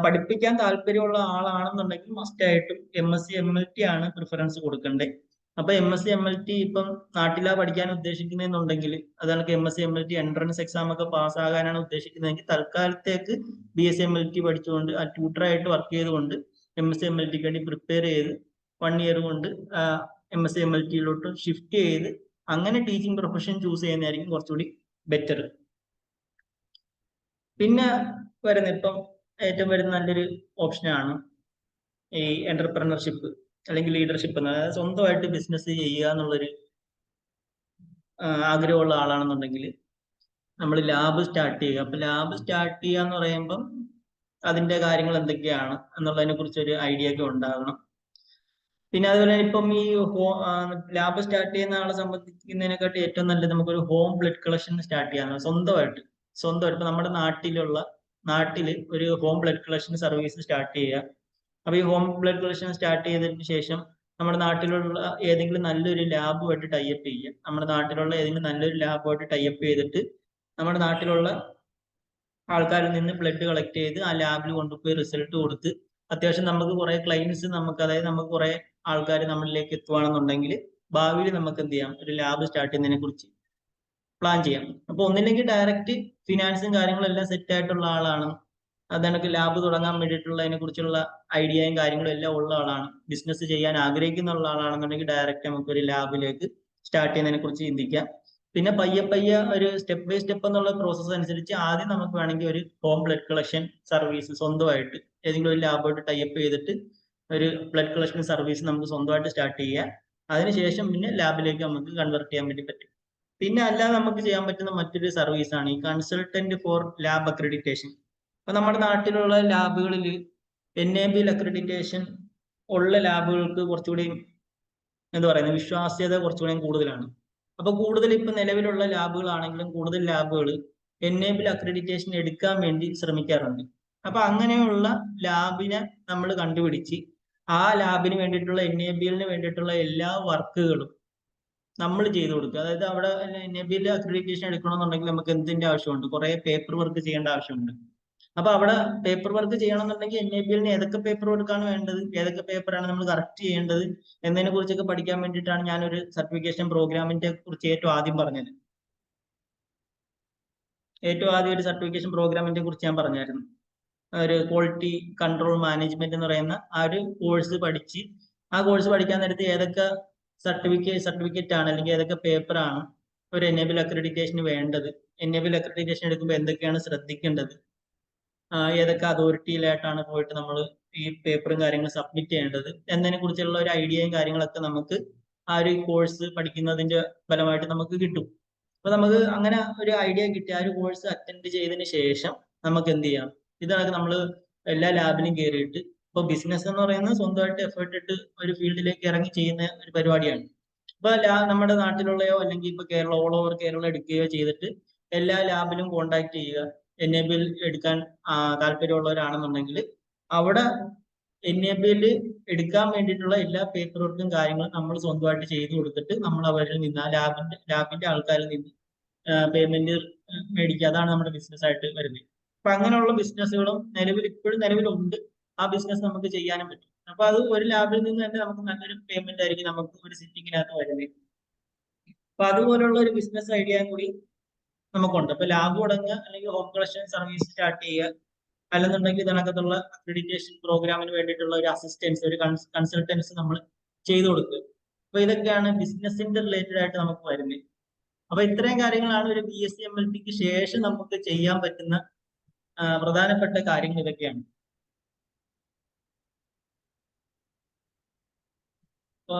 പഠിപ്പിക്കാൻ താല്പര്യമുള്ള ആളാണെന്നുണ്ടെങ്കിൽ മസ്റ്റ് ആയിട്ടും MSc MLT ആണ് പ്രിഫറൻസ് കൊടുക്കേണ്ടത്. അപ്പൊ MSc MLT ഇപ്പം നാട്ടിലാ പഠിക്കാൻ ഉദ്ദേശിക്കുന്നതെന്നുണ്ടെങ്കിൽ അതാണ് MSc MLT എൻട്രൻസ് എക്സാം ഒക്കെ പാസ്സാകാനാണ് ഉദ്ദേശിക്കുന്നതെങ്കിൽ തൽക്കാലത്തേക്ക് BSc MLT പഠിച്ചുകൊണ്ട് ആ ട്യൂട്ടറായിട്ട് വർക്ക് ചെയ്തുകൊണ്ട് MSc MLT-ക്ക് വേണ്ടി പ്രിപ്പയർ ചെയ്ത് 1 ഇയർ കൊണ്ട് MSc MLT-യിലോട്ട് ഷിഫ്റ്റ് ചെയ്ത് അങ്ങനെ ടീച്ചിങ് പ്രൊഫഷൻ ചൂസ് ചെയ്യുന്നതായിരിക്കും കുറച്ചുകൂടി ബെറ്റർ. പിന്നെ ഇപ്പം ഏറ്റവും വരുന്ന നല്ലൊരു ഓപ്ഷനാണ് ഈ എന്റർപ്രണർഷിപ്പ് അല്ലെങ്കിൽ ലീഡർഷിപ്പ്. അതായത് സ്വന്തമായിട്ട് ബിസിനസ് ചെയ്യുക എന്നുള്ളൊരു ആഗ്രഹമുള്ള ആളാണെന്നുണ്ടെങ്കിൽ നമ്മൾ ലാബ് സ്റ്റാർട്ട് ചെയ്യുക. അപ്പൊ ലാബ് സ്റ്റാർട്ട് ചെയ്യുക എന്ന് പറയുമ്പം അതിന്റെ കാര്യങ്ങൾ എന്തൊക്കെയാണ് എന്നുള്ളതിനെ കുറിച്ച് ഒരു ഐഡിയ ഒക്കെ ഉണ്ടാകണം. പിന്നെ അതുപോലെ ഇപ്പം ഈ ലാബ് സ്റ്റാർട്ട് ചെയ്യുന്ന ആളെ സംബന്ധിക്കുന്നതിനെക്കാട്ടി ഏറ്റവും നല്ലത് നമുക്കൊരു ഹോം ബ്ലഡ് കളക്ഷൻ സ്റ്റാർട്ട് ചെയ്യാനാണ്. സ്വന്തമായിട്ട് ഇപ്പൊ നമ്മുടെ നാട്ടില് ഒരു home blood collection service start ചെയ്യുക. അപ്പൊ ഈ ഹോം ബ്ലഡ് കളക്ഷൻ സ്റ്റാർട്ട് ചെയ്തതിന് ശേഷം നമ്മുടെ നാട്ടിലുള്ള ഏതെങ്കിലും നല്ലൊരു ലാബുമായിട്ട് ടൈപ്പ് ചെയ്യുക. നമ്മുടെ നാട്ടിലുള്ള ഏതെങ്കിലും നല്ലൊരു ലാബുമായിട്ട് ടൈപ്പ് ചെയ്തിട്ട് നമ്മുടെ നാട്ടിലുള്ള ആൾക്കാരിൽ നിന്ന് ബ്ലഡ് കളക്ട് ചെയ്ത് ആ ലാബിൽ കൊണ്ടുപോയി റിസൾട്ട് കൊടുത്ത് അത്യാവശ്യം നമുക്ക് കുറെ ക്ലൈൻസ് അതായത് നമുക്ക് കുറെ ആൾക്കാർ നമ്മളിലേക്ക് എത്തുവാണെന്നുണ്ടെങ്കിൽ ഭാവിയിൽ നമുക്ക് എന്ത് ചെയ്യാം, ഒരു ലാബ് സ്റ്റാർട്ട് ചെയ്യുന്നതിനെ കുറിച്ച് പ്ലാൻ ചെയ്യാം. അപ്പൊ ഒന്നില്ലെങ്കിൽ ഡയറക്റ്റ് ഫിനാൻസും കാര്യങ്ങളും എല്ലാം സെറ്റ് ആയിട്ടുള്ള ആളാണ്, അതെനിക്ക് ലാബ് തുടങ്ങാൻ വേണ്ടിയിട്ടുള്ളതിനെ കുറിച്ചുള്ള ഐഡിയയും കാര്യങ്ങളും എല്ലാം ഉള്ള ആളാണ്, ബിസിനസ് ചെയ്യാൻ ആഗ്രഹിക്കുന്ന ആളാണെന്നുണ്ടെങ്കിൽ ഡയറക്റ്റ് നമുക്ക് ഒരു ലാബിലേക്ക് സ്റ്റാർട്ട് ചെയ്യുന്നതിനെ കുറിച്ച് ചിന്തിക്കാം. പിന്നെ പയ്യെ ഒരു സ്റ്റെപ്പ് ബൈ സ്റ്റെപ്പ് എന്നുള്ള പ്രോസസ്സ് അനുസരിച്ച് ആദ്യം നമുക്ക് വേണമെങ്കിൽ ഒരു ഹോം ബ്ലഡ് കളക്ഷൻ സർവീസ് സ്വന്തമായിട്ട് ഏതെങ്കിലും ഒരു ലാബായിട്ട് ടൈപ്പ് ചെയ്തിട്ട് ഒരു ബ്ലഡ് കളക്ഷൻ സർവീസ് നമുക്ക് സ്വന്തമായിട്ട് സ്റ്റാർട്ട് ചെയ്യാം. അതിനുശേഷം പിന്നെ ലാബിലേക്ക് നമുക്ക് കൺവെർട്ട് ചെയ്യാൻ വേണ്ടി പറ്റും. പിന്നെ അല്ലാതെ നമുക്ക് ചെയ്യാൻ പറ്റുന്ന മറ്റൊരു സർവീസാണ് ഈ കൺസൾട്ടന്റ് ഫോർ ലാബ് അക്രഡിറ്റേഷൻ. അപ്പൊ നമ്മുടെ നാട്ടിലുള്ള ലാബുകളിൽ NABL അക്രഡിറ്റേഷൻ ഉള്ള ലാബുകൾക്ക് കുറച്ചുകൂടി എന്താ പറയുന്നത് വിശ്വാസ്യത കുറച്ചുകൂടി കൂടുതലാണ്. അപ്പൊ കൂടുതൽ ഇപ്പൊ നിലവിലുള്ള ലാബുകളാണെങ്കിലും കൂടുതൽ ലാബുകൾ NABL അക്രഡിറ്റേഷൻ എടുക്കാൻ വേണ്ടി ശ്രമിക്കാറുണ്ട്. അപ്പൊ അങ്ങനെയുള്ള ലാബിനെ നമ്മൾ കണ്ടുപിടിച്ച് ആ ലാബിന് വേണ്ടിയിട്ടുള്ള NABL-ന് വേണ്ടിയിട്ടുള്ള എല്ലാ വർക്കുകളും നമ്മൾ ചെയ്തു കൊടുക്കുക. അതായത് അവിടെ NABL അക്രഡിറ്റേഷൻ എടുക്കണമെന്നുണ്ടെങ്കിൽ നമുക്ക് എന്തിന്റെ ആവശ്യമുണ്ട്, കുറെ പേപ്പർ വർക്ക് ചെയ്യേണ്ട ആവശ്യമുണ്ട്. അപ്പൊ അവിടെ പേപ്പർ വർക്ക് ചെയ്യണമെന്നുണ്ടെങ്കിൽ NABL-ന് ഏതൊക്കെ പേപ്പർ വർക്കാണ് വേണ്ടത്, ഏതൊക്കെ പേപ്പറാണ് നമ്മൾ കറക്റ്റ് ചെയ്യേണ്ടത് എന്നതിനെ കുറിച്ചൊക്കെ പഠിക്കാൻ വേണ്ടിയിട്ടാണ് ഞാനൊരു സർട്ടിഫിക്കേഷൻ പ്രോഗ്രാമിന്റെ കുറിച്ച് ഏറ്റവും ആദ്യം പറഞ്ഞത്. ഏറ്റവും ആദ്യം ഒരു സർട്ടിഫിക്കേഷൻ പ്രോഗ്രാമിന്റെ കുറിച്ച് ഞാൻ പറഞ്ഞായിരുന്നു. ഒരു ക്വാളിറ്റി കൺട്രോൾ മാനേജ്മെന്റ് എന്ന് പറയുന്ന ആ ഒരു കോഴ്സ് പഠിച്ച് ആ കോഴ്സ് പഠിക്കാൻ നേരത്ത് ഏതൊക്കെ സർട്ടിഫിക്കറ്റ് ആണ് അല്ലെങ്കിൽ ഏതൊക്കെ പേപ്പറാണ് ഒരു NABL അക്രഡിറ്റേഷന് വേണ്ടത്, NABL അക്രഡിറ്റേഷൻ എടുക്കുമ്പോൾ എന്തൊക്കെയാണ് ശ്രദ്ധിക്കേണ്ടത്, ഏതൊക്കെ അതോറിറ്റിയിലായിട്ടാണ് പോയിട്ട് നമ്മൾ ഈ പേപ്പറും കാര്യങ്ങളും സബ്മിറ്റ് ചെയ്യേണ്ടത് എന്നതിനെ കുറിച്ചുള്ള ഒരു ഐഡിയയും കാര്യങ്ങളൊക്കെ നമുക്ക് ആ ഒരു കോഴ്സ് പഠിക്കുന്നതിന്റെ ഫലമായിട്ട് നമുക്ക് കിട്ടും. അപ്പൊ നമുക്ക് അങ്ങനെ ഒരു ഐഡിയ കിട്ടി ആ ഒരു കോഴ്സ് അറ്റൻഡ് ചെയ്തതിന് ശേഷം നമുക്ക് എന്ത് ചെയ്യാം, ഇതാണ് നമ്മൾ എല്ലാ ലാബിലും കയറിയിട്ട് ഇപ്പൊ ബിസിനസ് എന്ന് പറയുന്നത് സ്വന്തമായിട്ട് എഫേർട്ട് ഇട്ട് ഒരു ഫീൽഡിലേക്ക് ഇറങ്ങി ചെയ്യുന്ന ഒരു പരിപാടിയാണ്. ഇപ്പൊ നമ്മുടെ നാട്ടിലുള്ളയോ അല്ലെങ്കിൽ ഇപ്പൊ കേരളം ഓൾ ഓവർ കേരളം എടുക്കുകയോ ചെയ്തിട്ട് എല്ലാ ലാബിലും കോണ്ടാക്ട് ചെയ്യുക. NABL എടുക്കാൻ താല്പര്യമുള്ളവരാണെന്നുണ്ടെങ്കിൽ അവിടെ NABL എടുക്കാൻ വേണ്ടിയിട്ടുള്ള എല്ലാ പേപ്പർ വർക്കും കാര്യങ്ങളും നമ്മൾ സ്വന്തമായിട്ട് ചെയ്തു കൊടുത്തിട്ട് നമ്മൾ അവരിൽ നിന്ന് ആ ലാബിന്റെ ആൾക്കാരിൽ നിന്ന് പേയ്മെന്റ് മേടിക്കുക. അതാണ് നമ്മുടെ ബിസിനസ് ആയിട്ട് വരുന്നത്. അപ്പൊ അങ്ങനെയുള്ള ബിസിനസ്സുകളും ഇപ്പോഴും നിലവിലുണ്ട്. ആ ബിസിനസ് നമുക്ക് ചെയ്യാനും പറ്റും. അപ്പൊ അത് ഒരു ലാബിൽ നിന്ന് തന്നെ നമുക്ക് നല്ലൊരു പേയ്മെന്റ് ആയിരിക്കും നമുക്ക് ഒരു സിറ്റിങ്ങിനകത്ത് വരുന്നത്. അപ്പൊ അതുപോലുള്ള ഒരു ബിസിനസ് ഐഡിയ കൂടി നമുക്കുണ്ട്. അപ്പൊ ലാബ് തുടങ്ങുക, അല്ലെങ്കിൽ ഹോം കളക്ഷൻ സർവീസ് സ്റ്റാർട്ട് ചെയ്യുക, അല്ലെന്നുണ്ടെങ്കിൽ ഇതിനകത്തുള്ള അക്രഡിറ്റേഷൻ പ്രോഗ്രാമിന് വേണ്ടിയിട്ടുള്ള ഒരു അസിസ്റ്റൻസ്, ഒരു കൺസൾട്ടൻസ് നമ്മൾ ചെയ്തു കൊടുക്കുക. അപ്പൊ ഇതൊക്കെയാണ് ബിസിനസിന്റെ റിലേറ്റഡ് ആയിട്ട് നമുക്ക് വരുന്നത്. അപ്പൊ ഇത്രയും കാര്യങ്ങളാണ് ഒരു BSc-MLTക്ക് ശേഷം നമുക്ക് ചെയ്യാൻ പറ്റുന്ന പ്രധാനപ്പെട്ട കാര്യങ്ങൾ ഇതൊക്കെയാണ്. ഇപ്പൊ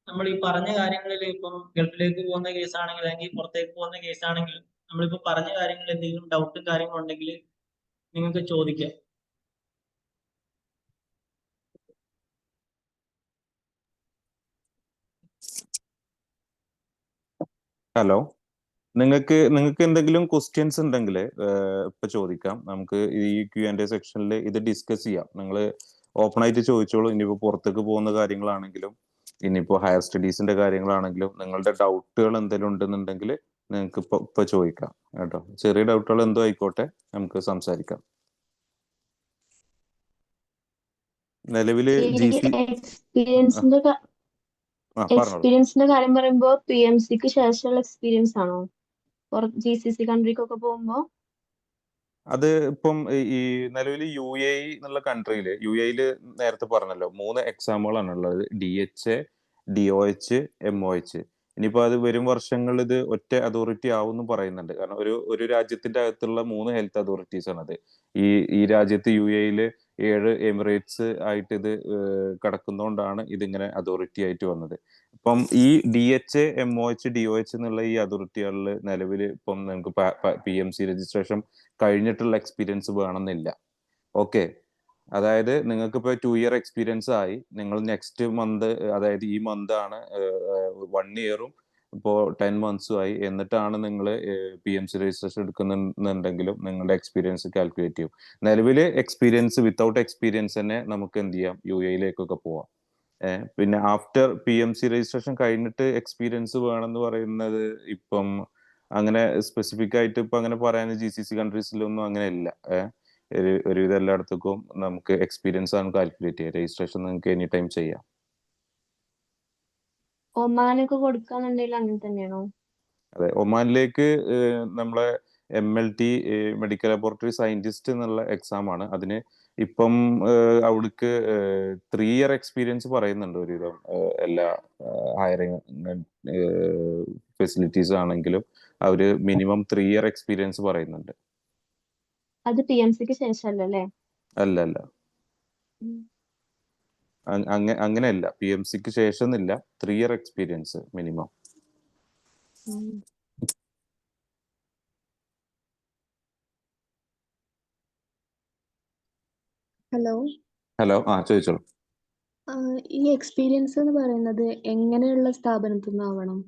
നമ്മൾ ഈ പറഞ്ഞ കാര്യങ്ങളിൽ ഇപ്പം ഗൾഫിലേക്ക് പോകുന്ന കേസാണെങ്കിൽ, അല്ലെങ്കിൽ പുറത്തേക്ക് പോകുന്ന കേസാണെങ്കിലും, നമ്മളിപ്പോ പറഞ്ഞ കാര്യങ്ങളിൽ എന്തെങ്കിലും ഡൗട്ടും കാര്യങ്ങളും ഉണ്ടെങ്കിൽ നിങ്ങൾക്ക് ചോദിക്കാം. ഹലോ, നിങ്ങൾക്ക് എന്തെങ്കിലും ക്വസ്റ്റ്യൻസ് ഉണ്ടെങ്കിൽ ഇപ്പൊ ചോദിക്കാം. നമുക്ക് ഈ Q&A സെക്ഷനിൽ ഇത് ഡിസ്കസ് ചെയ്യാം. നിങ്ങൾ ഓപ്പൺ ആയിട്ട് ചോദിച്ചോളൂ. ഇനിയിപ്പോ പുറത്തേക്ക് പോകുന്ന കാര്യങ്ങളാണെങ്കിലും, ഇനിയിപ്പോ ഹയർ സ്റ്റഡീസിന്റെ കാര്യങ്ങളാണെങ്കിലും, നിങ്ങളുടെ ഡൗട്ടുകൾ എന്തെങ്കിലും ഉണ്ടെന്നുണ്ടെങ്കിൽ നിങ്ങൾക്ക് ഇപ്പൊ ചോദിക്കാം കേട്ടോ. ചെറിയ ഡൗട്ടുകൾ എന്തോ ആയിക്കോട്ടെ, നമുക്ക് സംസാരിക്കാം. നിലവില് GC എക്സ്പീരിയൻസിന്റെ കാര്യം പറയുമ്പോ PMCക്ക് ശേഷമുള്ള എക്സ്പീരിയൻസ് ആണോ GCC കൺട്രിക്കൊക്കെ പോകുമ്പോ? അത് ഇപ്പം ഈ നിലവിൽ UAE എന്നുള്ള കൺട്രിയില്, UAE നേരത്തെ പറഞ്ഞല്ലോ 3 എക്സാമുകളാണ് ഉള്ളത്: DHA, DOH, MOH. ഇനിയിപ്പോ അത് വരും വർഷങ്ങളിൽ ഇത് ഒറ്റ അതോറിറ്റി ആവും പറയുന്നുണ്ട്. കാരണം ഒരു രാജ്യത്തിന്റെ അകത്തുള്ള 3 ഹെൽത്ത് അതോറിറ്റീസ് ആണ് അത്. ഈ രാജ്യത്ത് UAE 7 എമിറേറ്റ്സ് ആയിട്ട് ഇത് കിടക്കുന്നതുകൊണ്ടാണ് ഇതിങ്ങനെ അതോറിറ്റി ആയിട്ട് വന്നത്. ഇപ്പം ഈ DHA, MOH, DOH എന്നുള്ള ഈ അതോറിറ്റികളിൽ നിലവിൽ ഇപ്പം നിങ്ങൾക്ക് PMC രജിസ്ട്രേഷൻ കഴിഞ്ഞിട്ടുള്ള എക്സ്പീരിയൻസ് വേണമെന്നില്ല. ഓക്കെ, അതായത് നിങ്ങൾക്ക് ഇപ്പോൾ 2 ഇയർ എക്സ്പീരിയൻസ് ആയി, നിങ്ങൾ നെക്സ്റ്റ് മന്ത്, അതായത് ഈ മന്ത് ആണ് 1 ഇയറും ഇപ്പോൾ 10 മന്ത്സും ആയി, എന്നിട്ടാണ് നിങ്ങൾ PMC രജിസ്ട്രേഷൻ എടുക്കുന്നുണ്ടെങ്കിലും നിങ്ങളുടെ എക്സ്പീരിയൻസ് കാൽക്കുലേറ്റ് ചെയ്യും. നിലവിൽ എക്സ്പീരിയൻസ്, വിത്തൗട്ട് എക്സ്പീരിയൻസ് തന്നെ നമുക്ക് എന്ത് ചെയ്യാം, UAE പോവാം. പിന്നെ ആഫ്റ്റർ PMC രജിസ്ട്രേഷൻ കഴിഞ്ഞിട്ട് എക്സ്പീരിയൻസ് വേണമെന്ന് പറയുന്നത് ഇപ്പം അങ്ങനെ സ്പെസിഫിക് ആയിട്ട് ഇപ്പൊ അങ്ങനെ പറയാൻ GCC കൺട്രീസിലൊന്നും അങ്ങനെ ഇല്ല. ഒരുവിധം എല്ലായിടത്തേക്കും നമുക്ക് എക്സ്പീരിയൻസ് ആണ് കാൽക്കുലേറ്റ് ചെയ്യുക. രജിസ്ട്രേഷൻ നിങ്ങൾക്ക് എനി ടൈം ചെയ്യാം. ഒമാനൊക്കെ കൊടുക്കാന്നുണ്ടെങ്കിൽ അങ്ങനെ തന്നെയാണോ? അതെ, ഒമാനിലേക്ക് നമ്മളെ MLT, മെഡിക്കൽ ലബോറട്ടറി സയന്റിസ്റ്റ് എന്നുള്ള എക്സാം ആണ്. അതിന് ഇപ്പം അവിടേക്ക് 3 ഇയർ എക്സ്പീരിയൻസ് പറയുന്നുണ്ട് ഒരുവിധം എല്ലാ ഹയറിങ് ഫെസിലിറ്റീസ് ആണെങ്കിലും അവര് മിനിമം 3 ഇയർ എക്സ്പീരിയൻസ് പറയുന്നുണ്ട്. അത് PMCക്ക് ശേഷമല്ലേ? അല്ല, അങ്ങനെയല്ല. PMCക്ക് ശേഷം എന്നില്ല, 3 ഇയർ എക്സ്പീരിയൻസ് മിനിമം. ഹലോ, ചോദിച്ചോളൂ. ഈ എക്സ്പീരിയൻസ് എന്ന് പറയുന്നത് എങ്ങനെയുള്ള സ്ഥാപനത്തിൽ നിന്നാവണം?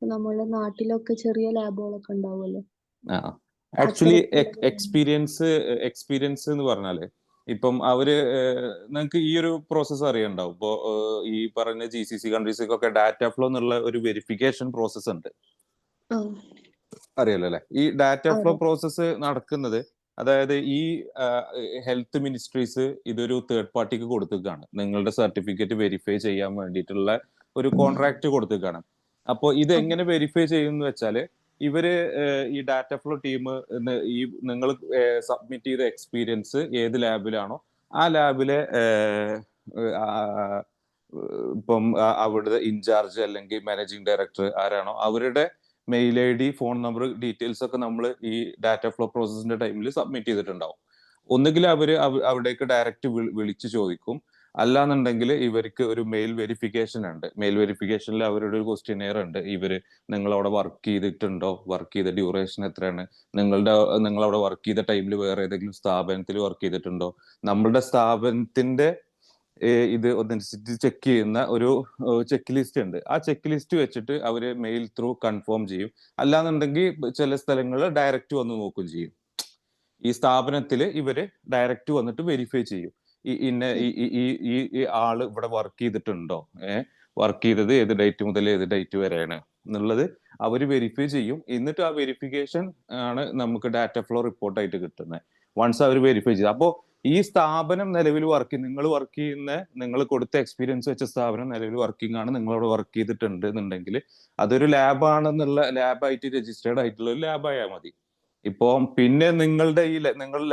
നമ്മളെ നാട്ടിലൊക്കെ ചെറിയ ലാബുകളൊക്കെ ഉണ്ടാവുമല്ലോ. ആക്ച്വലി എക്സ്പീരിയൻസ് എന്ന് പറഞ്ഞാല് ഇപ്പം അവര് നിങ്ങൾക്ക് ഈ ഒരു പ്രോസസ്സ് അറിയണ്ടാവും. ഇപ്പോ ഈ പറഞ്ഞ GCC കൺട്രീസിലൊക്കെ ഡാറ്റ ഫ്ലോ എന്നുള്ള ഒരു വെരിഫിക്കേഷൻ പ്രോസസ്സ് ഉണ്ട്, അറിയാലോ അല്ലെ? ഈ ഡാറ്റ ഫ്ലോ പ്രോസസ്സ് നടക്കുന്നത്, അതായത് ഈ ഹെൽത്ത് മിനിസ്ട്രീസ് ഇതൊരു തേർഡ് പാർട്ടിക്ക് കൊടുത്തേക്കാണ്. നിങ്ങളുടെ സർട്ടിഫിക്കറ്റ് വെരിഫൈ ചെയ്യാൻ വേണ്ടിയിട്ടുള്ള ഒരു കോൺട്രാക്ട് കൊടുത്തേക്കാണ്. അപ്പോൾ ഇത് എങ്ങനെ വെരിഫൈ ചെയ്യുമെന്ന് വെച്ചാല്, ഇവര് ഈ ഡാറ്റ ഫ്ലോ ടീം ഈ നിങ്ങൾ സബ്മിറ്റ് ചെയ്ത എക്സ്പീരിയൻസ് ഏത് ലാബിലാണോ ആ ലാബിലെ ഇപ്പം അവിടുത്തെ ഇൻചാർജ് അല്ലെങ്കിൽ മാനേജിങ് ഡയറക്ടർ ആരാണോ അവരുടെ mail ID, phone number, details ഒക്കെ നമ്മൾ ഈ ഡാറ്റ ഫ്ലോ പ്രോസസ്സിന്റെ ടൈമിൽ സബ്മിറ്റ് ചെയ്തിട്ടുണ്ടാവും. ഒന്നുകിൽ അവിടേക്ക് ഡയറക്റ്റ് വിളിച്ച് ചോദിക്കും, അല്ലാന്നുണ്ടെങ്കിൽ ഇവർക്ക് ഒരു മെയിൽ വെരിഫിക്കേഷൻ ഉണ്ട്. മെയിൽ വെരിഫിക്കേഷനിൽ അവരുടെ ഒരു ക്വസ്റ്റ്യനെയർ ഉണ്ട്. നിങ്ങൾ അവിടെ വർക്ക് ചെയ്തിട്ടുണ്ടോ, വർക്ക് ചെയ്ത ഡ്യൂറേഷൻ എത്രയാണ്, നിങ്ങൾ അവിടെ വർക്ക് ചെയ്ത ടൈമിൽ വേറെ ഏതെങ്കിലും സ്ഥാപനത്തിൽ വർക്ക് ചെയ്തിട്ടുണ്ടോ, നമ്മളുടെ സ്ഥാപനത്തിന്റെ ഇത് ഒന്നനുസരിച്ച് ചെക്ക് ചെയ്യുന്ന ഒരു ചെക്ക് ലിസ്റ്റ് ഉണ്ട്. ആ ചെക്ക് ലിസ്റ്റ് വെച്ചിട്ട് അവര് മെയിൽ ത്രൂ കൺഫേം ചെയ്യും. അല്ലാന്നുണ്ടെങ്കിൽ ചില സ്ഥലങ്ങളിൽ ഡയറക്റ്റ് വന്ന് നോക്കുകയും ചെയ്യും. ഈ സ്ഥാപനത്തിൽ ഇവര് ഡയറക്റ്റ് വന്നിട്ട് വെരിഫൈ ചെയ്യും, ഈ ആള് ഇവിടെ വർക്ക് ചെയ്തിട്ടുണ്ടോ, വർക്ക് ചെയ്തത് ഏത് ഡേറ്റ് മുതൽ ഏത് ഡേറ്റ് വരെയാണ് എന്നുള്ളത് അവര് വെരിഫൈ ചെയ്യും. എന്നിട്ട് ആ വെരിഫിക്കേഷൻ ആണ് നമുക്ക് ഡാറ്റ ഫ്ലോ റിപ്പോർട്ടായിട്ട് കിട്ടുന്നത്. വൺസ് അവർ വെരിഫൈ ചെയ്ത്, അപ്പോൾ ഈ സ്ഥാപനം നിലവിൽ നിങ്ങൾ കൊടുത്ത എക്സ്പീരിയൻസ് വെച്ച സ്ഥാപനം നിലവിൽ വർക്കിംഗ് ആണ്, നിങ്ങളവിടെ വർക്ക് ചെയ്തിട്ടുണ്ട് എന്നുണ്ടെങ്കിൽ അതൊരു ലാബായിട്ട് രജിസ്റ്റേർഡ് ആയിട്ടുള്ള ഒരു ലാബായാൽ മതി. ഇപ്പോ പിന്നെ നിങ്ങൾ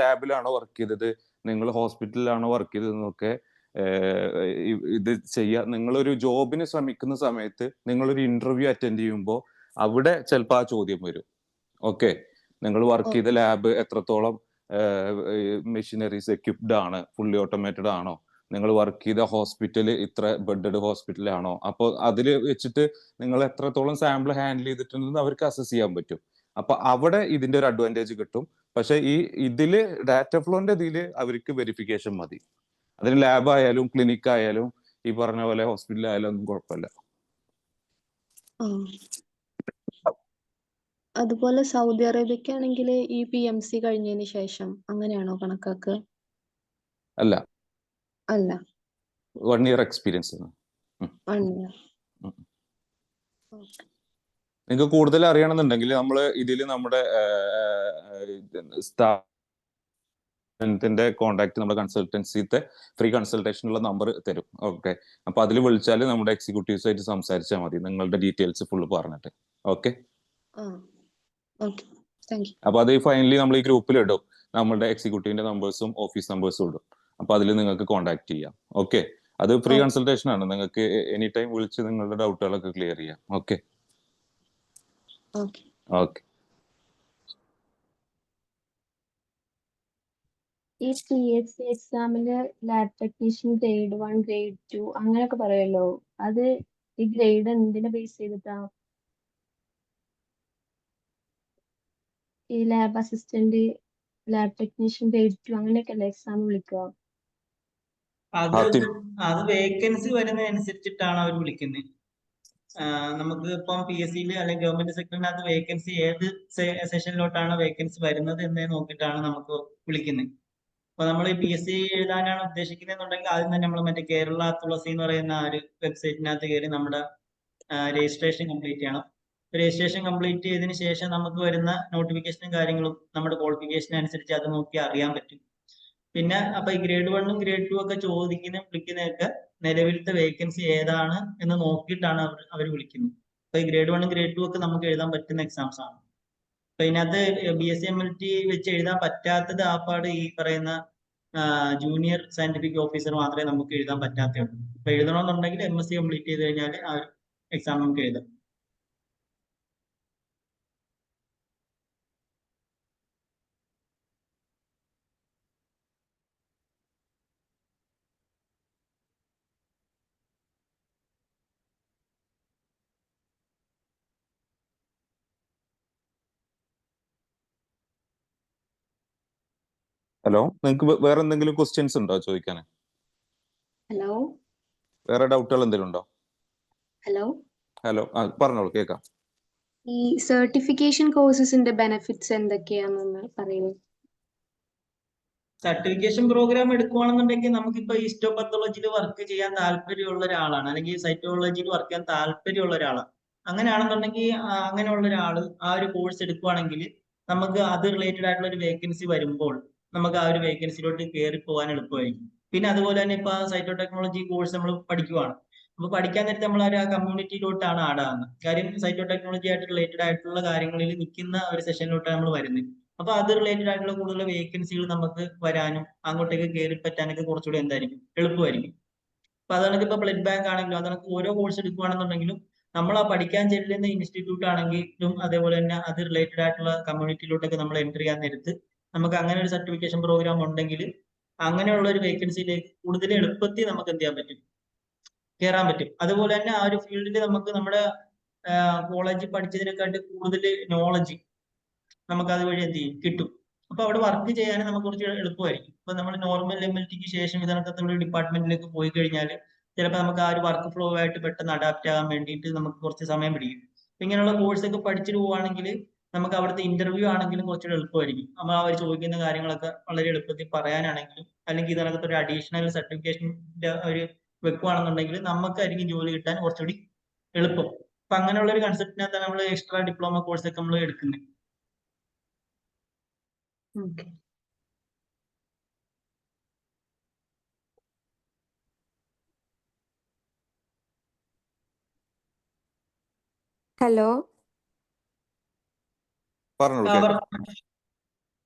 ലാബിലാണോ വർക്ക് ചെയ്തത്, നിങ്ങൾ ഹോസ്പിറ്റലിലാണോ വർക്ക് ചെയ്തതെന്നൊക്കെ ഇത് നിങ്ങളൊരു ജോബിന് ശ്രമിക്കുന്ന സമയത്ത് നിങ്ങളൊരു ഇന്റർവ്യൂ അറ്റൻഡ് ചെയ്യുമ്പോൾ അവിടെ ചിലപ്പോൾ ആ ചോദ്യം വരും. ഓക്കെ, നിങ്ങൾ വർക്ക് ചെയ്ത ലാബ് എത്രത്തോളം മെഷീനറീസ് എക്യുപ്ഡ് ആണ്, ഫുള്ളി ഓട്ടോമേറ്റഡ് ആണോ, നിങ്ങൾ വർക്ക് ചെയ്ത ഹോസ്പിറ്റൽ ഇത്ര ബെഡഡ് ഹോസ്പിറ്റലാണോ, അപ്പോൾ അതിൽ വെച്ചിട്ട് നിങ്ങൾ എത്രത്തോളം സാമ്പിൾ ഹാൻഡിൽ ചെയ്തിട്ടുണ്ടെന്ന് അവർക്ക് അസസ് ചെയ്യാൻ പറ്റും. അപ്പൊ അവിടെ ഇതിന്റെ ഒരു അഡ്വാൻറ്റേജ് കിട്ടും. പക്ഷെ ഇതില് ഡാറ്റ ഫ്ലോന്റെ ഇതില് അവർക്ക് വെരിഫിക്കേഷൻ മതി. അതിന് ലാബ് ആയാലും ക്ലിനിക് ആയാലും ഈ പറഞ്ഞ പോലെ ഹോസ്പിറ്റൽ ആയാലും ഒന്നും കുഴപ്പമില്ല. അതുപോലെ സൗദി അറേബ്യക്കാണെങ്കിൽ ഈ PMC കഴിഞ്ഞതിന് ശേഷം അങ്ങനെയാണോ കണക്കാക്കുക? അല്ല, അല്ല, 1 year എക്സ്പീരിയൻസ്. 1 year. നിങ്ങൾക്ക് കൂടുതൽ അറിയണമെന്നുണ്ടെങ്കിൽ നമ്മൾ ഇതിൽ നമ്മുടെ സ്ഥാപനത്തിന്റെ കോൺടാക്ട്, നമ്മുടെ കൺസൾട്ടൻസിത്തെ ഫ്രീ കൺസൾട്ടേഷനുള്ള നമ്പർ തരും. ഓക്കെ, അപ്പൊ അതിൽ വിളിച്ചാൽ നമ്മുടെ എക്സിക്യൂട്ടീവ്സ് ആയിട്ട് സംസാരിച്ചാൽ മതി, നിങ്ങളുടെ ഡീറ്റെയിൽസ് ഫുള്ള് പറഞ്ഞിട്ട്. ഓക്കെ, അപ്പൊ അത് ഫൈനലി നമ്മൾ ഈ ഗ്രൂപ്പിൽ ഇടും, നമ്മുടെ എക്സിക്യൂട്ടീവിന്റെ നമ്പേഴ്സും ഓഫീസ് നമ്പേഴ്സും ഇടും. അപ്പൊ അതിൽ നിങ്ങൾക്ക് കോൺടാക്ട് ചെയ്യാം. ഓക്കെ, അത് ഫ്രീ കൺസൾട്ടേഷൻ ആണ്, നിങ്ങൾക്ക് എനി ടൈം വിളിച്ച് നിങ്ങളുടെ ഡൗട്ടുകളൊക്കെ ക്ലിയർ ചെയ്യാം. Okay okay. ഈ PSC എക്സാമില് ലാബ് ടെക്നീഷ്യൻ ഗ്രേഡ് 1 ഗ്രേഡ് 2 അങ്ങനെയൊക്കെ പറയുമല്ലോ, അത് ഈ ഗ്രേഡ് എന്തിനെ ബേസ് ചെയ്തിട്ടാ? ഈ lab assistant, lab technician grade 2 അങ്ങനെയൊക്കെ അല്ലേ എക്സാം വിളിക്കുക? അത് വേക്കൻസി വരുന്നതനുസരിച്ചിട്ടാണ് അവർ വിളിക്കുന്നത്. നമുക്ക് ഇപ്പം PSC-യിൽ അല്ലെങ്കിൽ ഗവൺമെന്റ് സെക്ടറിനകത്ത് വേക്കൻസി ഏത് സെഷനിലോട്ടാണ് വേക്കൻസി വരുന്നത് എന്ന് നോക്കിയിട്ടാണ് നമുക്ക് വിളിക്കുന്നത്. അപ്പൊ നമ്മൾ ഈ PSC എഴുതാനാണ് ഉദ്ദേശിക്കുന്നതെന്നുണ്ടെങ്കിൽ ആദ്യം തന്നെ നമ്മൾ മറ്റേ കേരള തുളസി എന്ന് പറയുന്ന ആ ഒരു വെബ്സൈറ്റിനകത്ത് കയറി നമ്മുടെ രജിസ്ട്രേഷൻ കംപ്ലീറ്റ് ചെയ്യണം. രജിസ്ട്രേഷൻ കംപ്ലീറ്റ് ചെയ്തതിന് ശേഷം നമുക്ക് വരുന്ന നോട്ടിഫിക്കേഷനും കാര്യങ്ങളും നമ്മുടെ ക്വാളിഫിക്കേഷൻ അനുസരിച്ച് അത് നോക്കി അറിയാൻ പറ്റും. പിന്നെ അപ്പൊ ഈ ഗ്രേഡ് 1ഉം ഗ്രേഡ് 2 ഒക്കെ വിളിക്കുന്നതൊക്കെ നിലവിലത്തെ വേക്കൻസി ഏതാണ് എന്ന് നോക്കിയിട്ടാണ് അവർ വിളിക്കുന്നത്. അപ്പൊ ഈ ഗ്രേഡ് 1ഉം ഗ്രേഡ് 2 ഒക്കെ നമുക്ക് എഴുതാൻ പറ്റുന്ന എക്സാംസ് ആണ്. അപ്പൊ ഇതിനകത്ത് BSc MLT വെച്ച് എഴുതാൻ പറ്റാത്തത് ആപ്പാട് ഈ പറയുന്ന ജൂനിയർ സയന്റിഫിക് ഓഫീസർ മാത്രമേ നമുക്ക് എഴുതാൻ പറ്റാത്തതുള്ളൂ. അപ്പൊ എഴുതണമെന്നുണ്ടെങ്കിൽ MSc കംപ്ലീറ്റ് ചെയ്ത് കഴിഞ്ഞാൽ ആ എക്സാം നമുക്ക് എഴുതാം. ഹലോ, നിങ്ങൾക്ക് വേറെ എന്തെങ്കിലും ക്വസ്റ്റ്യൻസ് ഉണ്ടോ ചോദിക്കാൻ? ഹലോ, വേറെ ഡൗട്ടുകൾ എന്തെങ്കിലും ഉണ്ടോ? ഹലോ, പറഞ്ഞോളൂ, കേൾക്കാം. ഈ സർട്ടിഫിക്കേഷൻ കോഴ്സസിന്റെ ബെനിഫിറ്റ്സ് എന്തൊക്കെയാണെന്ന് പറയുന്നു. സർട്ടിഫിക്കേഷൻ പ്രോഗ്രാം എടുക്കുകയാണെന്നുണ്ടെങ്കിൽ നമുക്കിപ്പോ ഹിസ്റ്റോപത്തോളജിയിൽ വർക്ക് ചെയ്യാൻ താല്പര്യമുള്ള ഒരാളാണ്, അല്ലെങ്കിൽ സൈറ്റോളജിയിൽ വർക്ക് ചെയ്യാൻ താല്പര്യമുള്ള ഒരാളാണ്. അങ്ങനെയാണെന്നുണ്ടെങ്കിൽ അങ്ങനെയുള്ള ഒരാൾ ആ ഒരു കോഴ്സ് എടുക്കുകയാണെങ്കിൽ നമുക്ക് അത് റിലേറ്റഡ് ആയിട്ടുള്ള ഒരു വേക്കൻസി വരുമ്പോൾ നമുക്ക് ആ ഒരു വേക്കൻസിയിലോട്ട് കയറി പോകാൻ എളുപ്പമായിരിക്കും. പിന്നെ അതുപോലെ തന്നെ ഇപ്പൊ സൈറ്റോ ടെക്നോളജി കോഴ്സ് നമ്മൾ പഠിക്കുവാണ്. അപ്പൊ പഠിക്കാൻ നേരത്തെ നമ്മൾ ആ കമ്മ്യൂണിറ്റിയിലോട്ടാണ് ആടാകുന്നത്. കാര്യം സൈറ്റോ ടെക്നോളജി ആയിട്ട് റിലേറ്റഡ് ആയിട്ടുള്ള കാര്യങ്ങളിൽ നിൽക്കുന്ന ഒരു സെഷനിലോട്ടാണ് നമ്മൾ വരുന്നത്. അപ്പൊ അത് റിലേറ്റഡ് ആയിട്ടുള്ള കൂടുതൽ വേക്കൻസികൾ നമുക്ക് വരാനും അങ്ങോട്ടേക്ക് കയറി പറ്റാനൊക്കെ കുറച്ചുകൂടി എന്തായിരിക്കും, എളുപ്പമായിരിക്കും. അപ്പൊ അതാണ് ഇപ്പൊ ബ്ലഡ് ബാങ്ക് ആണെങ്കിലും അതാണ് ഓരോ കോഴ്സ് എടുക്കുകയാണെന്നുണ്ടെങ്കിലും നമ്മൾ ആ പഠിക്കാൻ ചെല്ലുന്ന ഇൻസ്റ്റിറ്റ്യൂട്ട് ആണെങ്കിലും അതേപോലെ തന്നെ അത് റിലേറ്റഡ് ആയിട്ടുള്ള കമ്മ്യൂണിറ്റിയിലോട്ടൊക്കെ നമ്മൾ എൻട്രി ചെയ്യാൻ നേരത്ത് നമുക്ക് അങ്ങനെ ഒരു സർട്ടിഫിക്കേഷൻ പ്രോഗ്രാം ഉണ്ടെങ്കിൽ അങ്ങനെയുള്ള ഒരു വേക്കൻസിയിലേക്ക് കൂടുതൽ എളുപ്പത്തിൽ നമുക്ക് എന്ത് ചെയ്യാൻ പറ്റും, കയറാൻ പറ്റും. അതുപോലെ തന്നെ ആ ഒരു ഫീൽഡിൽ നമുക്ക് നമ്മുടെ കോളേജിൽ പഠിച്ചതിനെക്കാട്ടി കൂടുതൽ നോളജ് നമുക്ക് അതുവഴി എന്ത് ചെയ്യും, കിട്ടും. അപ്പൊ അവിടെ വർക്ക് ചെയ്യാനും നമുക്ക് കുറച്ച് എളുപ്പമായിരിക്കും. ഇപ്പൊ നമ്മൾ നോർമൽ MLTക്ക് ശേഷം ഇതിനകത്തുള്ള ഡിപ്പാർട്ട്മെന്റിലേക്ക് പോയി കഴിഞ്ഞാൽ ചിലപ്പോൾ നമുക്ക് ആ ഒരു വർക്ക് ഫ്ലോ ആയിട്ട് പെട്ടെന്ന് അഡാപ്റ്റ് ആകാൻ വേണ്ടിയിട്ട് നമുക്ക് കുറച്ച് സമയം പിടിക്കും. ഇങ്ങനെയുള്ള കോഴ്സ് ഒക്കെ പഠിച്ചിട്ട് പോവുകയാണെങ്കിൽ നമുക്ക് അവിടുത്തെ ഇന്റർവ്യൂ ആണെങ്കിലും കുറച്ചുകൂടി എളുപ്പമായിരിക്കും. നമ്മൾ അവർ ചോദിക്കുന്ന കാര്യങ്ങളൊക്കെ വളരെ എളുപ്പത്തിൽ പറയാനാണെങ്കിലും അല്ലെങ്കിൽ ഇതിനകത്ത് ഒരു അഡീഷണൽ സർട്ടിഫിക്കേഷൻ്റെ ഒരു വെക്കുകയാണെന്നുണ്ടെങ്കിൽ നമുക്കായിരിക്കും ജോലി കിട്ടാൻ കുറച്ചുകൂടി എളുപ്പം. അപ്പൊ അങ്ങനെയുള്ള ഒരു കൺസെപ്റ്റിനകത്താണ് നമ്മൾ എക്സ്ട്രാ ഡിപ്ലോമ കോഴ്സ് ഒക്കെ നമ്മൾ എടുക്കുന്നത്. ഹലോ. പറഞ്ഞോളൂ, ആ, കേൾക്കാം. പറഞ്ഞോ.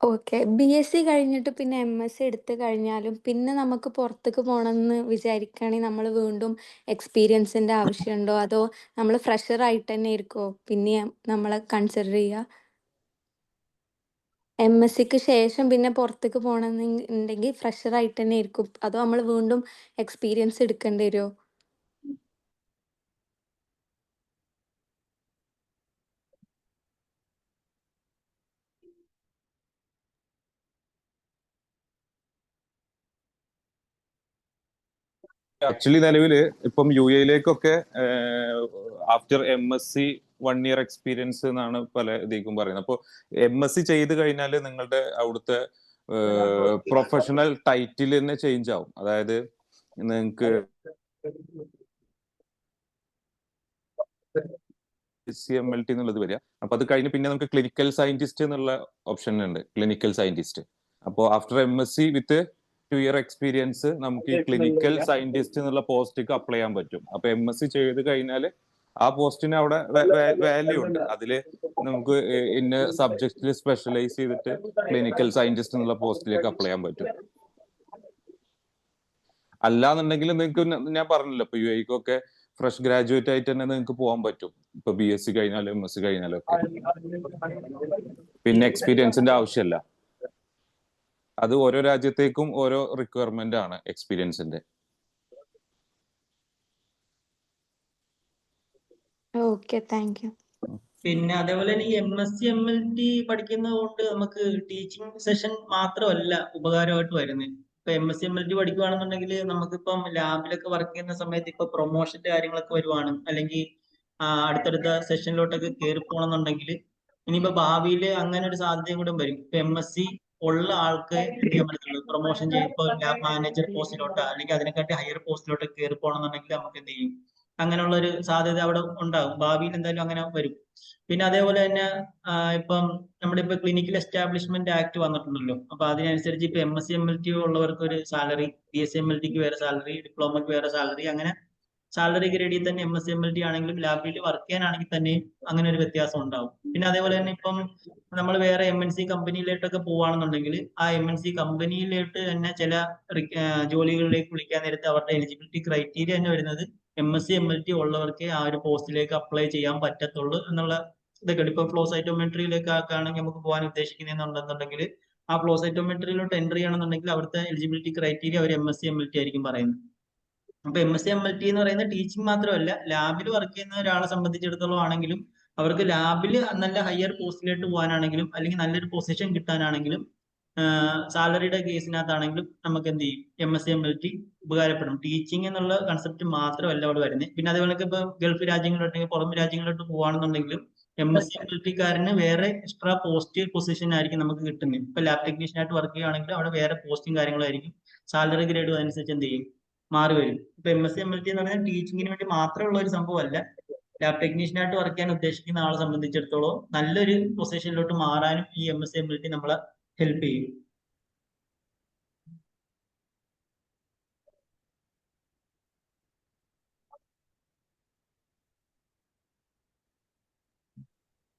ഓക്കെ. BSc കഴിഞ്ഞിട്ട് പിന്നെ MSc എടുത്ത് കഴിഞ്ഞാലും പിന്നെ നമുക്ക് പുറത്തേക്ക് പോകണമെന്ന് വിചാരിക്കുകയാണെങ്കിൽ നമ്മൾ വീണ്ടും എക്സ്പീരിയൻസിൻ്റെ ആവശ്യമുണ്ടോ? അതോ നമ്മൾ ഫ്രഷർ ആയിട്ട് തന്നെ ആയിരിക്കുമോ പിന്നെ നമ്മളെ കൺസിഡർ ചെയ്യുക? MScക്ക് ശേഷം പിന്നെ പുറത്തേക്ക് പോകണമെന്നുണ്ടെങ്കിൽ ഫ്രഷർ ആയിട്ട് തന്നെ ആയിരിക്കും, അതോ നമ്മൾ വീണ്ടും എക്സ്പീരിയൻസ് എടുക്കേണ്ടി വരുമോ? ആക്ച്വലി നിലവില് ഇപ്പം UAE-ലേക്കൊക്കെ ആഫ്റ്റർ MSc 1 year എക്സ്പീരിയൻസ് എന്നാണ് പല ഇതിക്കും പറയുന്നത്. അപ്പോൾ MSc ചെയ്ത് കഴിഞ്ഞാൽ നിങ്ങളുടെ അവിടുത്തെ പ്രൊഫഷണൽ ടൈറ്റിൽ തന്നെ ചേഞ്ച് ആവും. അതായത് നിങ്ങൾക്ക് CMLT എന്നുള്ളത് വരിക. അപ്പൊ അത് കഴിഞ്ഞ് പിന്നെ നമുക്ക് ക്ലിനിക്കൽ സയന്റിസ്റ്റ് എന്നുള്ള ഓപ്ഷൻ ഉണ്ട്, ക്ലിനിക്കൽ സയന്റിസ്റ്റ്. അപ്പോൾ ആഫ്റ്റർ MSc വിത്ത് 2 year എക്സ്പീരിയൻസ് നമുക്ക് ഈ ക്ലിനിക്കൽ സയന്റിസ്റ്റ് എന്നുള്ള പോസ്റ്റിക്ക് അപ്ലൈ ചെയ്യാൻ പറ്റും. അപ്പൊ MSc ചെയ്ത് കഴിഞ്ഞാൽ ആ പോസ്റ്റിന് അവിടെ വാല്യൂ ഉണ്ട്. അതില് നമുക്ക് ഇന്ന സബ്ജക്റ്റിൽ സ്പെഷ്യലൈസ് ചെയ്തിട്ട് ക്ലിനിക്കൽ സയന്റിസ്റ്റ് എന്നുള്ള പോസ്റ്റിലേക്ക് അപ്ലൈ ചെയ്യാൻ പറ്റും. അല്ലാന്നുണ്ടെങ്കിൽ നിങ്ങൾക്ക് ഞാൻ പറഞ്ഞല്ലോ, ഇപ്പൊ UAE-ക്കൊക്കെ ഫ്രഷ് ഗ്രാജുവേറ്റ് ആയിട്ട് തന്നെ നിങ്ങൾക്ക് പോകാൻ പറ്റും. ഇപ്പൊ BSc കഴിഞ്ഞാലും MSc കഴിഞ്ഞാലും ഒക്കെ പിന്നെ എക്സ്പീരിയൻസിന്റെ ആവശ്യമല്ല. അത് ഓരോ രാജ്യത്തേക്കും ഓരോ റിക്വയർമെന്റ് ആണ് എക്സ്പീരിയൻസിന്റെ. Okay, thank you. പിന്നെ അതേപോലെ തന്നെ ഈ MSc MLT പഠിക്കുന്നത് കൊണ്ട് നമുക്ക് ടീച്ചിങ് സെഷൻ മാത്രമല്ല ഉപകാരമായിട്ട് വരുന്നത്. ഇപ്പൊ MSc MLT പഠിക്കുകയാണെന്നുണ്ടെങ്കിൽ നമുക്കിപ്പം ലാബിലൊക്കെ വർക്ക് ചെയ്യുന്ന സമയത്ത് ഇപ്പൊ പ്രൊമോഷന്റെ കാര്യങ്ങളൊക്കെ വരുവാണ്, അല്ലെങ്കിൽ അടുത്തടുത്ത സെഷനിലോട്ടൊക്കെ കയറി പോകണമെന്നുണ്ടെങ്കിൽ ഇനിയിപ്പോ ഭാവിയിൽ അങ്ങനെ ഒരു സാധ്യതയും കൂടെ വരും. ഇപ്പൊ MSc ഉള്ള ആൾക്ക് എന്ത് ചെയ്യാൻ പറ്റുള്ളൂ, പ്രൊമോഷൻ ചെയ്യും. ഇപ്പൊ ലാബ് മാനേജർ പോസ്റ്റിലോട്ടോ അല്ലെങ്കിൽ അതിനെക്കാട്ടി ഹയർ പോസ്റ്റിലോട്ട് കയറി പോകണമെന്നുണ്ടെങ്കിൽ നമുക്ക് എന്ത് ചെയ്യും, അങ്ങനെയുള്ള ഒരു സാധ്യത അവിടെ ഉണ്ടാകും. ഭാവിയിൽ എന്തായാലും അങ്ങനെ വരും. പിന്നെ അതേപോലെ തന്നെ ഇപ്പം നമ്മുടെ ഇപ്പൊ ക്ലിനിക്കൽ എസ്റ്റാബ്ലിഷ്മെന്റ് ആക്ട് വന്നിട്ടുണ്ടല്ലോ. അപ്പൊ അതിനനുസരിച്ച് ഇപ്പൊ MSc MLT ഉള്ളവർക്ക് ഒരു സാലറി, BSc MLTക്ക് വേറെ സാലറി, ഡിപ്ലോമയ്ക്ക് വേറെ സാലറി, അങ്ങനെ സാലറി ഗ്രേഡിൽ തന്നെ MSc MLT ആണെങ്കിലും ലാബിൽ വർക്ക് ചെയ്യാനാണെങ്കിൽ തന്നെയും അങ്ങനെ ഒരു വ്യത്യാസം ഉണ്ടാവും. പിന്നെ അതേപോലെ തന്നെ ഇപ്പം നമ്മൾ വേറെ MNC കമ്പനിയിലോട്ടൊക്കെ പോവുകയാണെന്നുണ്ടെങ്കിൽ ആ MNC കമ്പനിയിലോട്ട് തന്നെ ചില ജോലികളിലേക്ക് വിളിക്കാൻ നേരത്തെ അവരുടെ എലിജിബിലിറ്റി ക്രൈറ്റീരിയ തന്നെ വരുന്നത് MSc MLT ഉള്ളവർക്ക് ആ ഒരു പോസ്റ്റിലേക്ക് അപ്ലൈ ചെയ്യാൻ പറ്റത്തുള്ളൂ എന്നുള്ള ഇതൊക്കെ ഉണ്ട്. ഇപ്പൊ ഫ്ലോ സൈറ്റോമെട്രിയിലേക്കൊക്കെ ആണെങ്കിൽ നമുക്ക് പോകാൻ ഉദ്ദേശിക്കുന്നുണ്ടെന്നുണ്ടെങ്കിൽ ആ ഫ്ലോ സൈറ്റോമെട്രിയിലോട്ട് എൻട്രി ചെയ്യണമെന്നുണ്ടെങ്കിൽ അവിടുത്തെ എലിജിബിലിറ്റി ക്രൈറ്റീരിയ അവർ MSc MLT ആയിരിക്കും പറയുന്നത്. അപ്പൊ MSc MLT എന്ന് പറയുന്നത് ടീച്ചിങ് മാത്രമല്ല, ലാബിൽ വർക്ക് ചെയ്യുന്ന ഒരാളെ സംബന്ധിച്ചിടത്തോളം ആണെങ്കിലും അവർക്ക് ലാബിൽ നല്ല ഹയർ പോസ്റ്റിലോട്ട് പോകാനാണെങ്കിലും അല്ലെങ്കിൽ നല്ലൊരു പൊസിഷൻ കിട്ടാനാണെങ്കിലും സാലറിയുടെ കേസിനകത്താണെങ്കിലും നമുക്ക് എന്ത് ചെയ്യും, MSc MLT ഉപകാരപ്പെടും. ടീച്ചിങ് എന്നുള്ള കൺസെപ്റ്റ് മാത്രമല്ല അവിടെ വരുന്നത്. പിന്നെ അതേപോലെ ഇപ്പൊ ഗൾഫ് രാജ്യങ്ങളിലോട്ട് പുറം രാജ്യങ്ങളിലോട്ട് പോകുകയാണെന്നുണ്ടെങ്കിലും MSc MLT-കാരന് വേറെ എക്സ്ട്രാ പോസ്റ്റ് പൊസിഷൻ ആയിരിക്കും നമുക്ക് കിട്ടുന്നത്. ഇപ്പൊ ലാബ് ടെക്നീഷ്യൻ ആയിട്ട് വർക്ക് ചെയ്യുകയാണെങ്കിൽ അവിടെ വേറെ പോസ്റ്റും കാര്യങ്ങളായിരിക്കും, സാലറി ഗ്രേഡും അനുസരിച്ച് എന്ത് ചെയ്യും, മാറി വരും. ഇപ്പൊ MSc MLT എന്ന് പറഞ്ഞാൽ ടീച്ചിങ്ങിന് വേണ്ടി മാത്രമുള്ള ഒരു സംഭവമല്ല. ലാബ് ടെക്നീഷ്യൻ ആയിട്ട് വർക്ക് ചെയ്യാൻ ഉദ്ദേശിക്കുന്ന ആളെ സംബന്ധിച്ചിടത്തോളം നല്ലൊരു പൊസിഷനിലോട്ട് മാറാനും ഈ MSc MLT നമ്മളെ ഹെൽപ്പ് ചെയ്യും.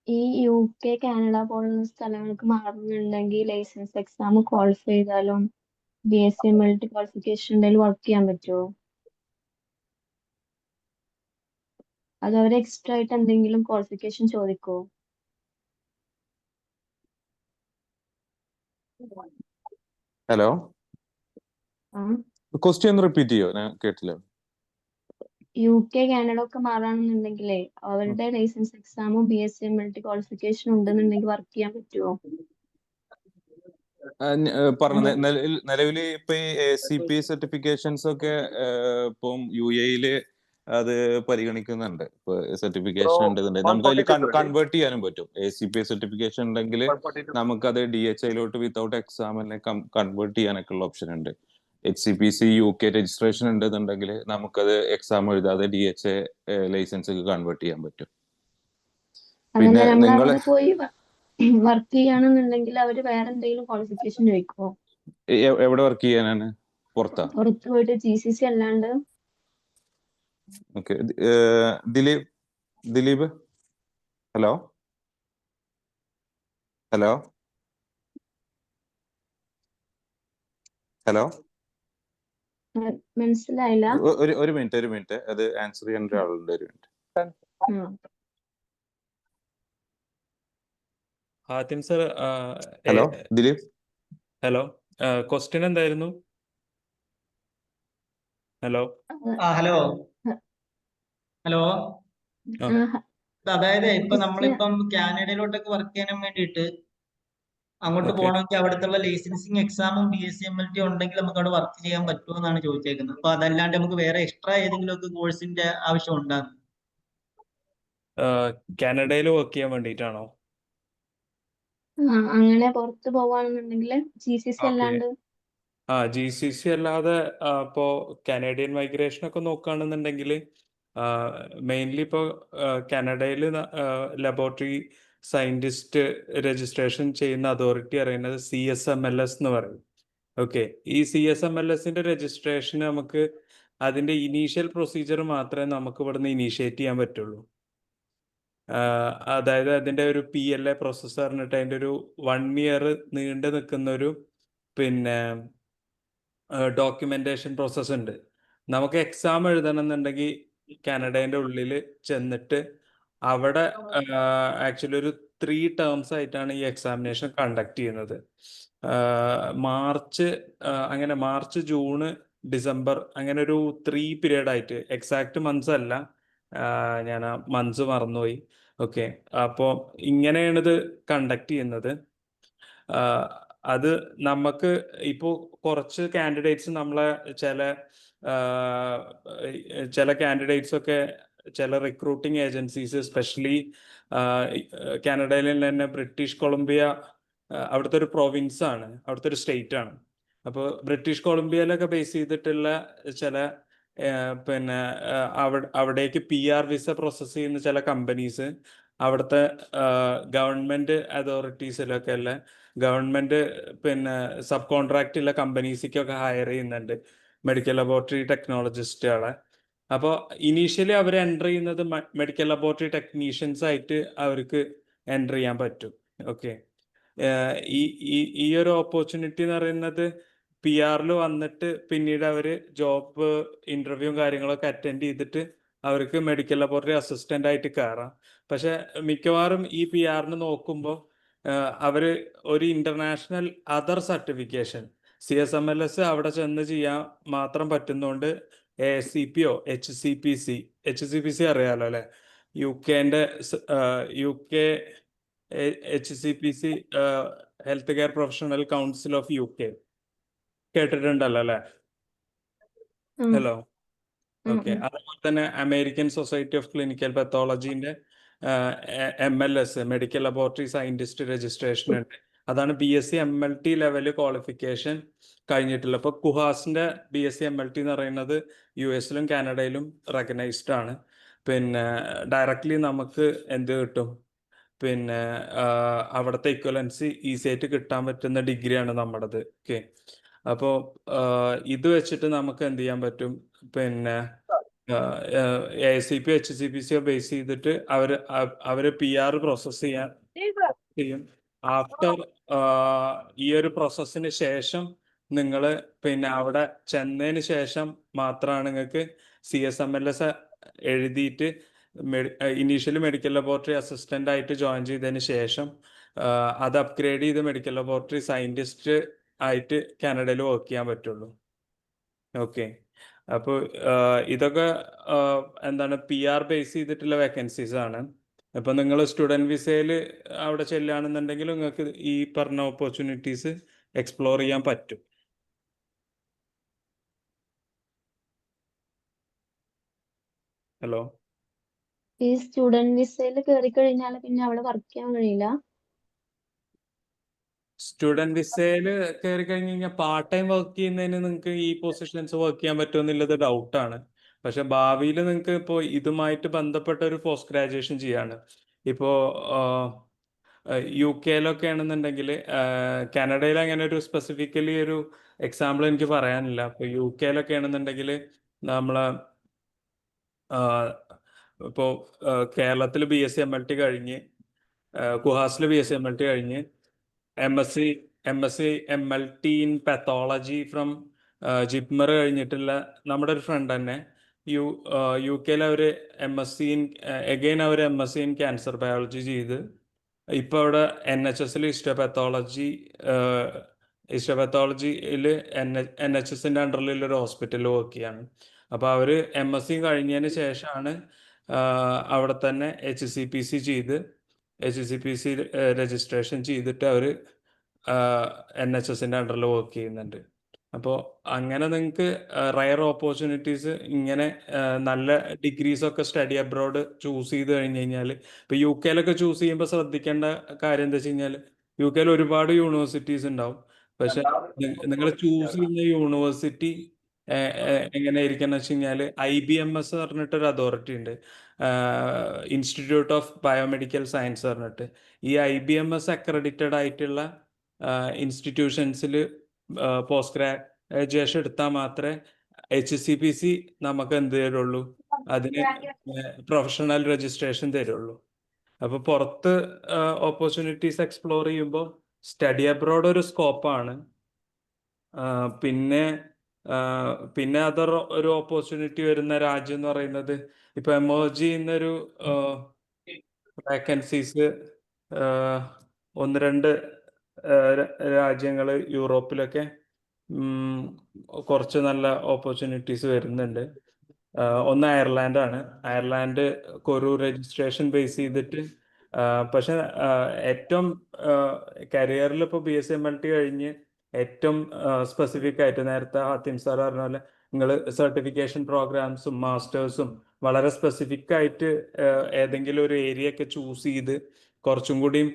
ഈ UK, കാനഡ പോലുള്ള സ്ഥലങ്ങൾക്ക് മാറുന്നുണ്ടെങ്കിൽ ലൈസൻസ് എക്സാം ക്വാളിഫൈ ചെയ്താലും BSc MLT ക്വാളിഫിക്കേഷൻ ഉണ്ടെങ്കിൽ വർക്ക് ചെയ്യാൻ പറ്റുമോ? അത് അവർ എക്സ്ട്രാ ആയിട്ട് എന്തെങ്കിലും ക്വാളിഫിക്കേഷൻ ചോദിക്കുമോ? ഹലോ, ആ, ക്വസ്റ്റ്യൻ ഒന്ന് റിപ്പീറ്റ് ചെയ്യോ, ഞാൻ കേട്ടില്ല. UK, കാനഡ ഒക്കെ മാറാണെന്നുണ്ടെങ്കിലേ അവരുടെ ലൈസൻസ് എക്സാമും BSc MLT ക്വാളിഫിക്കേഷൻ ഉണ്ടെന്നുണ്ടെങ്കിൽ വർക്ക് ചെയ്യാൻ പറ്റുമോ? പറഞ്ഞ നിലവിൽ ഇപ്പൊ ഈ ACP സർട്ടിഫിക്കേഷൻസ് ഒക്കെ ഇപ്പം UAE-ല് അത് പരിഗണിക്കുന്നുണ്ട്. ഇപ്പൊ സർട്ടിഫിക്കേഷൻ ഉണ്ടെന്നുണ്ടെങ്കിൽ നമുക്ക് അതിൽ കൺവേർട്ട് ചെയ്യാനും പറ്റും. ACP സർട്ടിഫിക്കേഷൻ ഉണ്ടെങ്കിൽ നമുക്കത് DHIലോട്ട് വിത്തൗട്ട് എക്സാം തന്നെ കൺവേർട്ട് ചെയ്യാനൊക്കെ ഉള്ള ഓപ്ഷൻ ഉണ്ട്. HCPC UK രജിസ്ട്രേഷൻ ഉണ്ടെന്നുണ്ടെങ്കിൽ നമുക്കത് എക്സാം എഴുതാതെ DHA ലൈസൻസ് കൺവേർട്ട് ചെയ്യാൻ പറ്റും. പിന്നെ അതല്ല, നമ്മൾ നിങ്ങൾ അവിടെ പോയി വർക്ക് ചെയ്യുകയാണെന്നുണ്ടെങ്കിൽ അവര് വേറെ എന്തെങ്കിലും ക്വാളിഫിക്കേഷൻ ചോദിക്കുമോ? എവിടെ വർക്ക് ചെയ്യാനാണ്? പുറത്താ? പുറത്ത് പോയിട്ട് GCC അല്ലാണ്ട്? Okay. Dileep hello hello hello മനസ്സിലായില്ല. ഒരു മിനിറ്റ് അത് ആൻസർ ചെയ്യാൻ ഒരാളുണ്ട്. ഒരു മിനിറ്റ്. ഉം. Hatim sir, hello Dileep. Hello, question എന്തായിരുന്നു? ഹലോ ഹലോ ഹലോ ആ. അതായത് ഇപ്പൊ Question- നമ്മളിപ്പം കാനഡയിലോട്ടൊക്കെ വർക്ക് ചെയ്യാൻ വേണ്ടിയിട്ട് അങ്ങോട്ട് Okay. പോകണമെങ്കിൽ അവിടുത്തെ ലൈസൻസിങ് എക്സാമും BSc-MLT ഉണ്ടെങ്കിൽ നമുക്ക് അവിടെ വർക്ക് ചെയ്യാൻ പറ്റുമെന്നാണ് ചോദിച്ചേക്കുന്നത്. അപ്പൊ അതല്ലാണ്ട് നമുക്ക് വേറെ എക്സ്ട്രാ ഏതെങ്കിലും ഒക്കെ കോഴ്സിന്റെ ആവശ്യം ഉണ്ടാകും? കാനഡയിൽ വർക്ക് ചെയ്യാൻ വേണ്ടിയിട്ടാണോ? അങ്ങനെ പുറത്ത് പോവാണെന്നുണ്ടെങ്കിൽ GCC Okay. അല്ലാണ്ട് GCC അല്ലാതെ ഇപ്പോൾ കനേഡിയൻ മൈഗ്രേഷൻ ഒക്കെ നോക്കുകയാണെന്നുണ്ടെങ്കിൽ മെയിൻലി ഇപ്പോൾ കാനഡയിൽ ലബോറട്ടറി സയൻറ്റിസ്റ്റ് രജിസ്ട്രേഷൻ ചെയ്യുന്ന അതോറിറ്റി അറിയുന്നത് CSMLS എന്ന് പറയും. ഓക്കെ, ഈ CSMLSന്റെ രജിസ്ട്രേഷൻ നമുക്ക് അതിൻ്റെ ഇനീഷ്യൽ പ്രൊസീജിയർ മാത്രമേ നമുക്ക് ഇവിടുന്ന് ഇനീഷ്യേറ്റ് ചെയ്യാൻ പറ്റുള്ളൂ. അതായത് അതിൻ്റെ ഒരു PLA പ്രോസസ്സ് പറഞ്ഞിട്ട് അതിൻ്റെ ഒരു 1 year നീണ്ടു നിൽക്കുന്ന ഒരു പിന്നെ ഡോക്യുമെന്റേഷൻ പ്രോസസ്സ് ഉണ്ട്. നമുക്ക് എക്സാം എഴുതണം എന്നുണ്ടെങ്കിൽ കാനഡേൻ്റെ ഉള്ളിൽ ചെന്നിട്ട് അവിടെ ആക്ച്വലി ഒരു 3 terms ആയിട്ടാണ് ഈ എക്സാമിനേഷൻ കണ്ടക്ട് ചെയ്യുന്നത്. മാർച്ച് ജൂണ് ഡിസംബർ അങ്ങനെ ഒരു 3 period ആയിട്ട്, എക്സാക്ട് മന്ത്സ് അല്ല, ഞാൻ ആ മന്ത്സ് മറന്നുപോയി. ഓക്കെ, അപ്പോൾ ഇങ്ങനെയാണ് ഇത് കണ്ടക്ട് ചെയ്യുന്നത്. അത് നമുക്ക് ഇപ്പോൾ കുറച്ച് കാൻഡിഡേറ്റ്സ് നമ്മളെ ചില കാൻഡിഡേറ്റ്സ് ഒക്കെ ചില റിക്രൂട്ടിംഗ് ഏജൻസീസ് സ്പെഷ്യലി കാനഡയിൽ തന്നെ ബ്രിട്ടീഷ് കൊളംബിയ അവിടുത്തെ ഒരു പ്രൊവിൻസ് ആണ്, അവിടുത്തെ ഒരു സ്റ്റേറ്റ് ആണ്. അപ്പോൾ ബ്രിട്ടീഷ് കൊളംബിയയിലൊക്കെ ബേസ് ചെയ്തിട്ടുള്ള ചില പിന്നെ അവിടേക്ക് PR വിസ പ്രോസസ്സ് ചെയ്യുന്ന ചില കമ്പനീസ് അവിടുത്തെ ഗവൺമെന്റ് അതോറിറ്റീസിലൊക്കെ അല്ല ഗവൺമെന്റ് പിന്നെ സബ് കോൺട്രാക്റ്റുള്ള കമ്പനീസിക്കൊക്കെ ഹയർ ചെയ്യുന്നുണ്ട് മെഡിക്കൽ ലബോറട്ടറി ടെക്നോളജിസ്റ്റുകളെ. അപ്പോൾ ഇനീഷ്യലി അവർ എൻ്റർ ചെയ്യുന്നത് മെഡിക്കൽ ലബോറട്ടറി ടെക്നീഷ്യൻസ് ആയിട്ട് അവർക്ക് എൻ്റർ ചെയ്യാൻ പറ്റും. ഓക്കെ, ഈ ഒരു ഓപ്പർച്യൂണിറ്റി എന്ന് പറയുന്നത് PR വന്നിട്ട് പിന്നീട് അവർ ജോബ് ഇൻ്റർവ്യൂവും കാര്യങ്ങളൊക്കെ അറ്റൻഡ് ചെയ്തിട്ട് അവർക്ക് മെഡിക്കൽ ലബോറട്ടറി അസിസ്റ്റൻ്റ് ആയിട്ട് കയറാം. പക്ഷെ മിക്കവാറും ഈ PR നോക്കുമ്പോൾ അവർ ഒരു ഇന്റർനാഷണൽ അതർ സർട്ടിഫിക്കേഷൻ CSMLS അവിടെ ചെന്ന് ചെയ്യാൻ മാത്രം പറ്റുന്നതുകൊണ്ട് ASCPയോ HCPC അറിയാലോ അല്ലെ, UK HCPC health care professional council of UK കേട്ടിട്ടുണ്ടല്ലോ അല്ലെ? Hello, okay. അതുപോലെ തന്നെ അമേരിക്കൻ സൊസൈറ്റി ഓഫ് ക്ലിനിക്കൽ പത്തോളജിന്റെ MLS medical laboratory scientist registration ഉണ്ട്. അതാണ് BSc-MLT ലെവല് ക്വാളിഫിക്കേഷൻ കഴിഞ്ഞിട്ടുള്ള. ഇപ്പോൾ കുഹാസിന്റെ BSc-MLT എന്ന് പറയുന്നത് US-ലും കാനഡയിലും റെക്കഗ്നൈസ്ഡ് ആണ്. പിന്നെ ഡയറക്ട്ലി നമുക്ക് എന്ത് കിട്ടും, പിന്നെ അവിടുത്തെ ഇക്വലൻസി ഈസി ആയിട്ട് കിട്ടാൻ പറ്റുന്ന ഡിഗ്രിയാണ് നമ്മുടേത്. ഓക്കെ, അപ്പോൾ ഇത് വെച്ചിട്ട് നമുക്ക് എന്ത് ചെയ്യാൻ പറ്റും, പിന്നെ ASCP HCPC ബേസ് ചെയ്തിട്ട് അവര് PR പ്രോസസ് ചെയ്യും. ആഫ്റ്റർ ഈ ഒരു പ്രോസസ്സിന് ശേഷം നിങ്ങൾ പിന്നെ അവിടെ ചെന്നതിന് ശേഷം മാത്രമാണ് നിങ്ങൾക്ക് CSMLS എഴുതിയിട്ട് ഇനീഷ്യലി മെഡിക്കൽ ലബോറട്ടറി അസിസ്റ്റന്റ് ആയിട്ട് ജോയിൻ ചെയ്തതിന് ശേഷം അത് അപ്ഗ്രേഡ് ചെയ്ത് മെഡിക്കൽ ലബോറട്ടറി സയന്റിസ്റ്റ് ആയിട്ട് കാനഡയിൽ വർക്ക് ചെയ്യാൻ പറ്റുള്ളൂ. ഓക്കെ, അപ്പോൾ ഇതൊക്കെ എന്താണ് PR ബേസ് ചെയ്തിട്ടുള്ള വേക്കൻസീസ് ആണ്. ഇപ്പം നിങ്ങൾ സ്റ്റുഡൻറ് വിസയിൽ അവിടെ ചെല്ലുകയാണെന്നുണ്ടെങ്കിൽ നിങ്ങൾക്ക് ഈ പറഞ്ഞ ഓപ്പർച്യൂണിറ്റീസ് എക്സ്പ്ലോർ ചെയ്യാൻ പറ്റും. ഹലോ, ഈ സ്റ്റുഡന്റ് വിസയിൽ കയറി കഴിഞ്ഞാൽ പിന്നെ അവിടെ വർക്ക് ചെയ്യാൻ കഴിയില്ല? സ്റ്റുഡൻറ് വിസയിൽ കയറി കഴിഞ്ഞ് കഴിഞ്ഞാൽ പാർട്ട് ടൈം വർക്ക് ചെയ്യുന്നതിന് നിങ്ങൾക്ക് ഈ പൊസിഷൻസ് വർക്ക് ചെയ്യാൻ പറ്റുമെന്നുള്ളത് ഡൗട്ടാണ്. പക്ഷെ ഭാവിയിൽ നിങ്ങൾക്ക് ഇപ്പോൾ ഇതുമായിട്ട് ബന്ധപ്പെട്ട ഒരു പോസ്റ്റ് ഗ്രാജുവേഷൻ ചെയ്യാണ്. ഇപ്പോൾ UK-ലൊക്കെ ആണെന്നുണ്ടെങ്കിൽ, കാനഡയിൽ അങ്ങനെ ഒരു സ്പെസിഫിക്കലി ഒരു എക്സാമ്പിൾ എനിക്ക് പറയാനില്ല. അപ്പോൾ UK-ലൊക്കെ ആണെന്നുണ്ടെങ്കിൽ നമ്മളെ ഇപ്പോൾ കേരളത്തിൽ BSc MLT കഴിഞ്ഞ് കുഹാസിൽ BSc MLT കഴിഞ്ഞ് MSc MLT in pathology from JIPMER കഴിഞ്ഞിട്ടുള്ള നമ്മുടെ ഒരു ഫ്രണ്ട് തന്നെ UK അവർ MSc ഇൻ അഗെയിൻ അവർ MSc ഇൻ ക്യാൻസർ ബയോളജി ചെയ്ത് ഇപ്പോൾ അവിടെ NHSൽ ഹിസ്റ്റോപാത്തോളജിയിൽ NHSന്റെ അണ്ടറിലുള്ള ഒരു ഹോസ്പിറ്റലിൽ വർക്ക് ചെയ്യാണ്. അപ്പോൾ അവർ MSc കഴിഞ്ഞതിന് ശേഷമാണ് അവിടെ തന്നെ HCPC ചെയ്ത് HCPC രജിസ്ട്രേഷൻ ചെയ്തിട്ട് അവർ NHSന്റെ അണ്ടറിൽ വർക്ക് ചെയ്യുന്നുണ്ട്. അപ്പോൾ അങ്ങനെ നിങ്ങൾക്ക് റയർ ഓപ്പർച്യൂണിറ്റീസ് ഇങ്ങനെ നല്ല ഡിഗ്രീസ് ഒക്കെ സ്റ്റഡി അബ്രോഡ് ചൂസ് ചെയ്ത് കഴിഞ്ഞ് കഴിഞ്ഞാൽ, ഇപ്പോൾ UK ചൂസ് ചെയ്യുമ്പോൾ ശ്രദ്ധിക്കേണ്ട കാര്യം എന്താ വെച്ച് കഴിഞ്ഞാൽ UK ഒരുപാട് യൂണിവേഴ്സിറ്റീസ് ഉണ്ടാവും. പക്ഷെ നിങ്ങൾ ചൂസ് ചെയ്യുന്ന യൂണിവേഴ്സിറ്റി എങ്ങനെ ഇരിക്കണം വെച്ച് കഴിഞ്ഞാൽ IBMS പറഞ്ഞിട്ടൊരു അതോറിറ്റി ഉണ്ട്, ഇൻസ്റ്റിറ്റ്യൂട്ട് ഓഫ് ബയോമെഡിക്കൽ സയൻസ് പറഞ്ഞിട്ട്. ഈ IBMS അക്രഡിറ്റഡ് ആയിട്ടുള്ള ഇൻസ്റ്റിറ്റ്യൂഷൻസിൽ പോസ്റ്റ് ഗ്രാജുവേഷൻ എടുത്താൽ മാത്രമേ HCPC നമുക്ക് എന്ത് തരുള്ളൂ, അതിന് പ്രൊഫഷണൽ രജിസ്ട്രേഷൻ തരുള്ളൂ. അപ്പോൾ പുറത്ത് ഓപ്പർച്യൂണിറ്റീസ് എക്സ്പ്ലോർ ചെയ്യുമ്പോൾ സ്റ്റഡി അബ്രോഡ് ഒരു സ്കോപ്പാണ്. പിന്നെ അതർ ഒരു ഓപ്പർച്യൂണിറ്റി വരുന്ന രാജ്യം എന്ന് പറയുന്നത് ഇപ്പൊ എമർജ് ചെയ്യുന്നൊരു വേക്കൻസീസ് 1-2 രാജ്യങ്ങൾ യൂറോപ്പിലൊക്കെ കുറച്ച് നല്ല ഓപ്പർച്യൂണിറ്റീസ് വരുന്നുണ്ട്. ഒന്ന് അയർലാൻഡാണ്. അയർലാൻഡ് ഒരു രജിസ്ട്രേഷൻ ബേസ് ചെയ്തിട്ട്, പക്ഷെ ഏറ്റവും കരിയറിൽ ഇപ്പോൾ BSc MLT കഴിഞ്ഞ് ഏറ്റവും സ്പെസിഫിക് ആയിട്ട് നേരത്തെ ഹാത്തിം സാർ പറഞ്ഞ പോലെ നിങ്ങൾ സർട്ടിഫിക്കേഷൻ പ്രോഗ്രാംസും മാസ്റ്റേഴ്സും വളരെ സ്പെസിഫിക് ആയിട്ട് ഏതെങ്കിലും ഒരു ഏരിയ ഒക്കെ ചൂസ് ചെയ്ത് കുറച്ചും കൂടിയും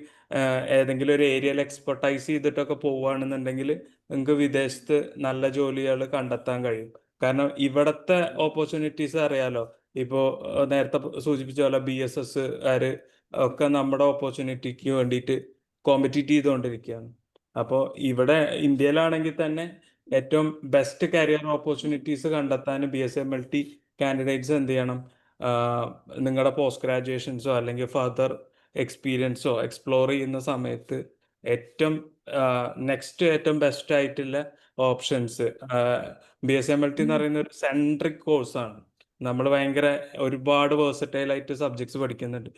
ഏതെങ്കിലും ഒരു ഏരിയയിൽ എക്സ്പെർട്ടൈസ് ചെയ്തിട്ടൊക്കെ പോവുകയാണെന്നുണ്ടെങ്കിൽ നിങ്ങൾക്ക് വിദേശത്ത് നല്ല ജോലികൾ കണ്ടെത്താൻ കഴിയും. കാരണം ഇവിടുത്തെ ഓപ്പർച്യൂണിറ്റീസ് അറിയാലോ, ഇപ്പോൾ നേരത്തെ സൂചിപ്പിച്ച പോലെ BSSകാർ ഒക്കെ നമ്മുടെ ഓപ്പർച്യൂണിറ്റിക്ക് വേണ്ടിയിട്ട് കോമ്പറ്റീറ്റ് ചെയ്തുകൊണ്ടിരിക്കുകയാണ്. അപ്പോൾ ഇവിടെ ഇന്ത്യയിലാണെങ്കിൽ തന്നെ ഏറ്റവും ബെസ്റ്റ് കരിയർ ഓപ്പർച്യൂണിറ്റീസ് കണ്ടെത്താൻ BSc MLT കാൻഡിഡേറ്റ്സ് എന്ത് ചെയ്യണം, നിങ്ങളുടെ പോസ്റ്റ് ഗ്രാജുവേഷൻസോ അല്ലെങ്കിൽ ഫർദർ എക്സ്പീരിയൻസോ എക്സ്പ്ലോർ ചെയ്യുന്ന സമയത്ത് ഏറ്റവും ബെസ്റ്റ് ആയിട്ടുള്ള ഓപ്ഷൻസ് BSc MLT എന്ന് പറയുന്ന ഒരു സെൻട്രിക് കോഴ്സാണ്. നമ്മൾ ഒരുപാട് വേഴ്സറ്റൈൽ ആയിട്ട് സബ്ജക്ട്സ് പഠിക്കുന്നുണ്ട്.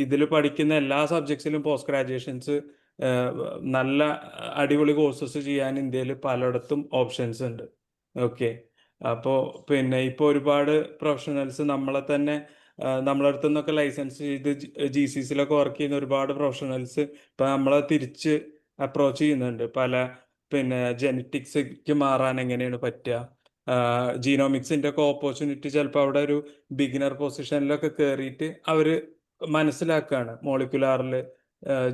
ഇതിൽ പഠിക്കുന്ന എല്ലാ സബ്ജക്ട്സിലും പോസ്റ്റ് ഗ്രാജുവേഷൻസ് നല്ല അടിപൊളി കോഴ്സസ് ചെയ്യാൻ ഇന്ത്യയിൽ പലയിടത്തും ഓപ്ഷൻസ് ഉണ്ട്. ഓക്കെ, അപ്പോൾ പിന്നെ ഇപ്പോൾ ഒരുപാട് പ്രൊഫഷണൽസ് നമ്മളെ അടുത്തു നിന്നൊക്കെ ലൈസൻസ് ചെയ്ത് GCCയിലൊക്കെ വർക്ക് ചെയ്യുന്ന ഒരുപാട് പ്രൊഫഷണൽസ് ഇപ്പം നമ്മളെ തിരിച്ച് അപ്രോച്ച് ചെയ്യുന്നുണ്ട്. പിന്നെ ജെനറ്റിക്സ്ക്ക് മാറാൻ എങ്ങനെയാണ് പറ്റുക, ജീനോമിക്സിൻ്റെ ഒക്കെ ഓപ്പർച്യൂണിറ്റി ചിലപ്പോൾ അവിടെ ഒരു ബിഗിനർ പൊസിഷനിലൊക്കെ കയറിയിട്ട് അവർ മനസ്സിലാക്കുകയാണ് മോളിക്കുലാറിൽ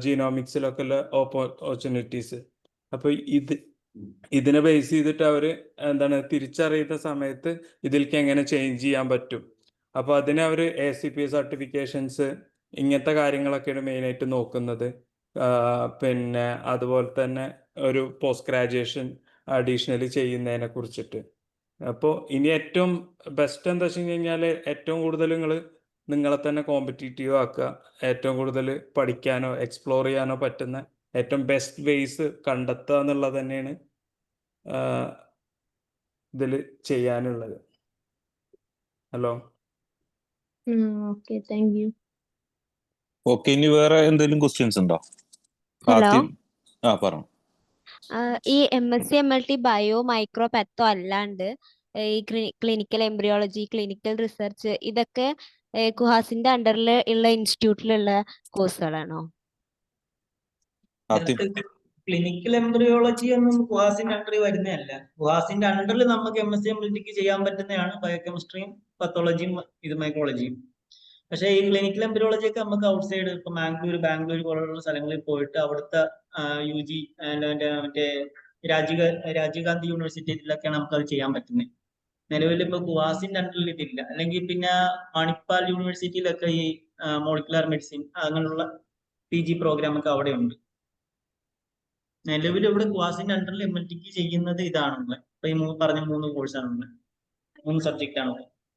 ജീനോമിക്സിലൊക്കെ ഉള്ള ഓപ്പർച്യൂണിറ്റീസ്. അപ്പോൾ ഇതിനെ ബേസ് ചെയ്തിട്ട് അവർ തിരിച്ചറിയുന്ന സമയത്ത് ഇതിലേക്ക് എങ്ങനെ ചേഞ്ച് ചെയ്യാൻ പറ്റും. അപ്പോൾ അതിന് അവർ ACPA സർട്ടിഫിക്കേഷൻസ് ഇങ്ങനത്തെ കാര്യങ്ങളൊക്കെയാണ് മെയിനായിട്ട് നോക്കുന്നത്. പിന്നെ അതുപോലെ തന്നെ ഒരു പോസ്റ്റ് ഗ്രാജുവേഷൻ അഡീഷണലി ചെയ്യുന്നതിനെ കുറിച്ചിട്ട്. അപ്പോൾ ഇനി ഏറ്റവും ബെസ്റ്റ് എന്താ വെച്ച് കഴിഞ്ഞാൽ ഏറ്റവും കൂടുതൽ നിങ്ങളെ തന്നെ കോമ്പറ്റീറ്റീവ് ആക്കുക, ഏറ്റവും കൂടുതൽ പഠിക്കാനോ എക്സ്പ്ലോർ ചെയ്യാനോ പറ്റുന്ന ഏറ്റവും ബെസ്റ്റ് വേസ് കണ്ടെത്തുക എന്നുള്ളത് തന്നെയാണ് ഇതിൽ ചെയ്യാനുള്ളത്. Hello, okay, thank you. Okay, ഇനി വേറെ എന്തെങ്കിലും ക്വസ്റ്റ്യൻസ് ഉണ്ടോ? ഹലോ, പറഞ്ഞു. ഈ MSc MLT ബയോ മൈക്രോ പാത്തോ അല്ലാണ്ട് ഈ ക്ലിനിക്കൽ എംബ്രിയോളജി, ക്ലിനിക്കൽ റിസർച്ച് ഇതൊക്കെ കുഹാസിന്റെ അണ്ടറിൽ ഉള്ള ഇൻസ്റ്റിറ്റ്യൂട്ടിലുള്ള കോഴ്സുകളാണോ? ക്ലിനിക്കൽ എംബ്രിയോളജി ഒന്നും കുഹാസിന്റെ അണ്ടറിൽ വരുന്നതല്ല. കുഹാസിന്റെ അണ്ടറിൽ നമുക്ക് MSc MLTക്ക് ചെയ്യാൻ പറ്റുന്നതാണ് ബയോകെമിസ്ട്രിയും പത്തോളജിയും മൈക്രോളജിയും. പക്ഷേ ഈ ക്ലിനിക്കൽ എംബ്രിയോളജി ഒക്കെ നമുക്ക് ഔട്ട്സൈഡ് ഇപ്പൊ ബാംഗ്ലൂർ പോലുള്ള സ്ഥലങ്ങളിൽ പോയിട്ട് അവിടുത്തെ UG മറ്റേ രാജീവ് ഗാന്ധി യൂണിവേഴ്സിറ്റിയിലൊക്കെയാണ് നമുക്ക് അത് ചെയ്യാൻ പറ്റുന്നത്. നിലവിൽ ഇപ്പൊ കുഹാസിന്റെ അണ്ടറിൽ ഇതില്ല. അല്ലെങ്കിൽ പിന്നെ മണിപ്പാൽ യൂണിവേഴ്സിറ്റിയിലൊക്കെ ഈ മോളിക്കുലാർ മെഡിസിൻ അങ്ങനെയുള്ള PG പ്രോഗ്രാം ഒക്കെ അവിടെ ഉണ്ട്. നിലവിൽ ഇവിടെ കുഹാസിന്റെ അണ്ടറിൽ MLTക്ക് ചെയ്യുന്നത് ഇതാണുള്ളത്. ഇപ്പൊ ഈ പറഞ്ഞ 3 കോഴ്സാണുള്ളത്, 3 സബ്ജക്റ്റ് ആണുള്ളത്.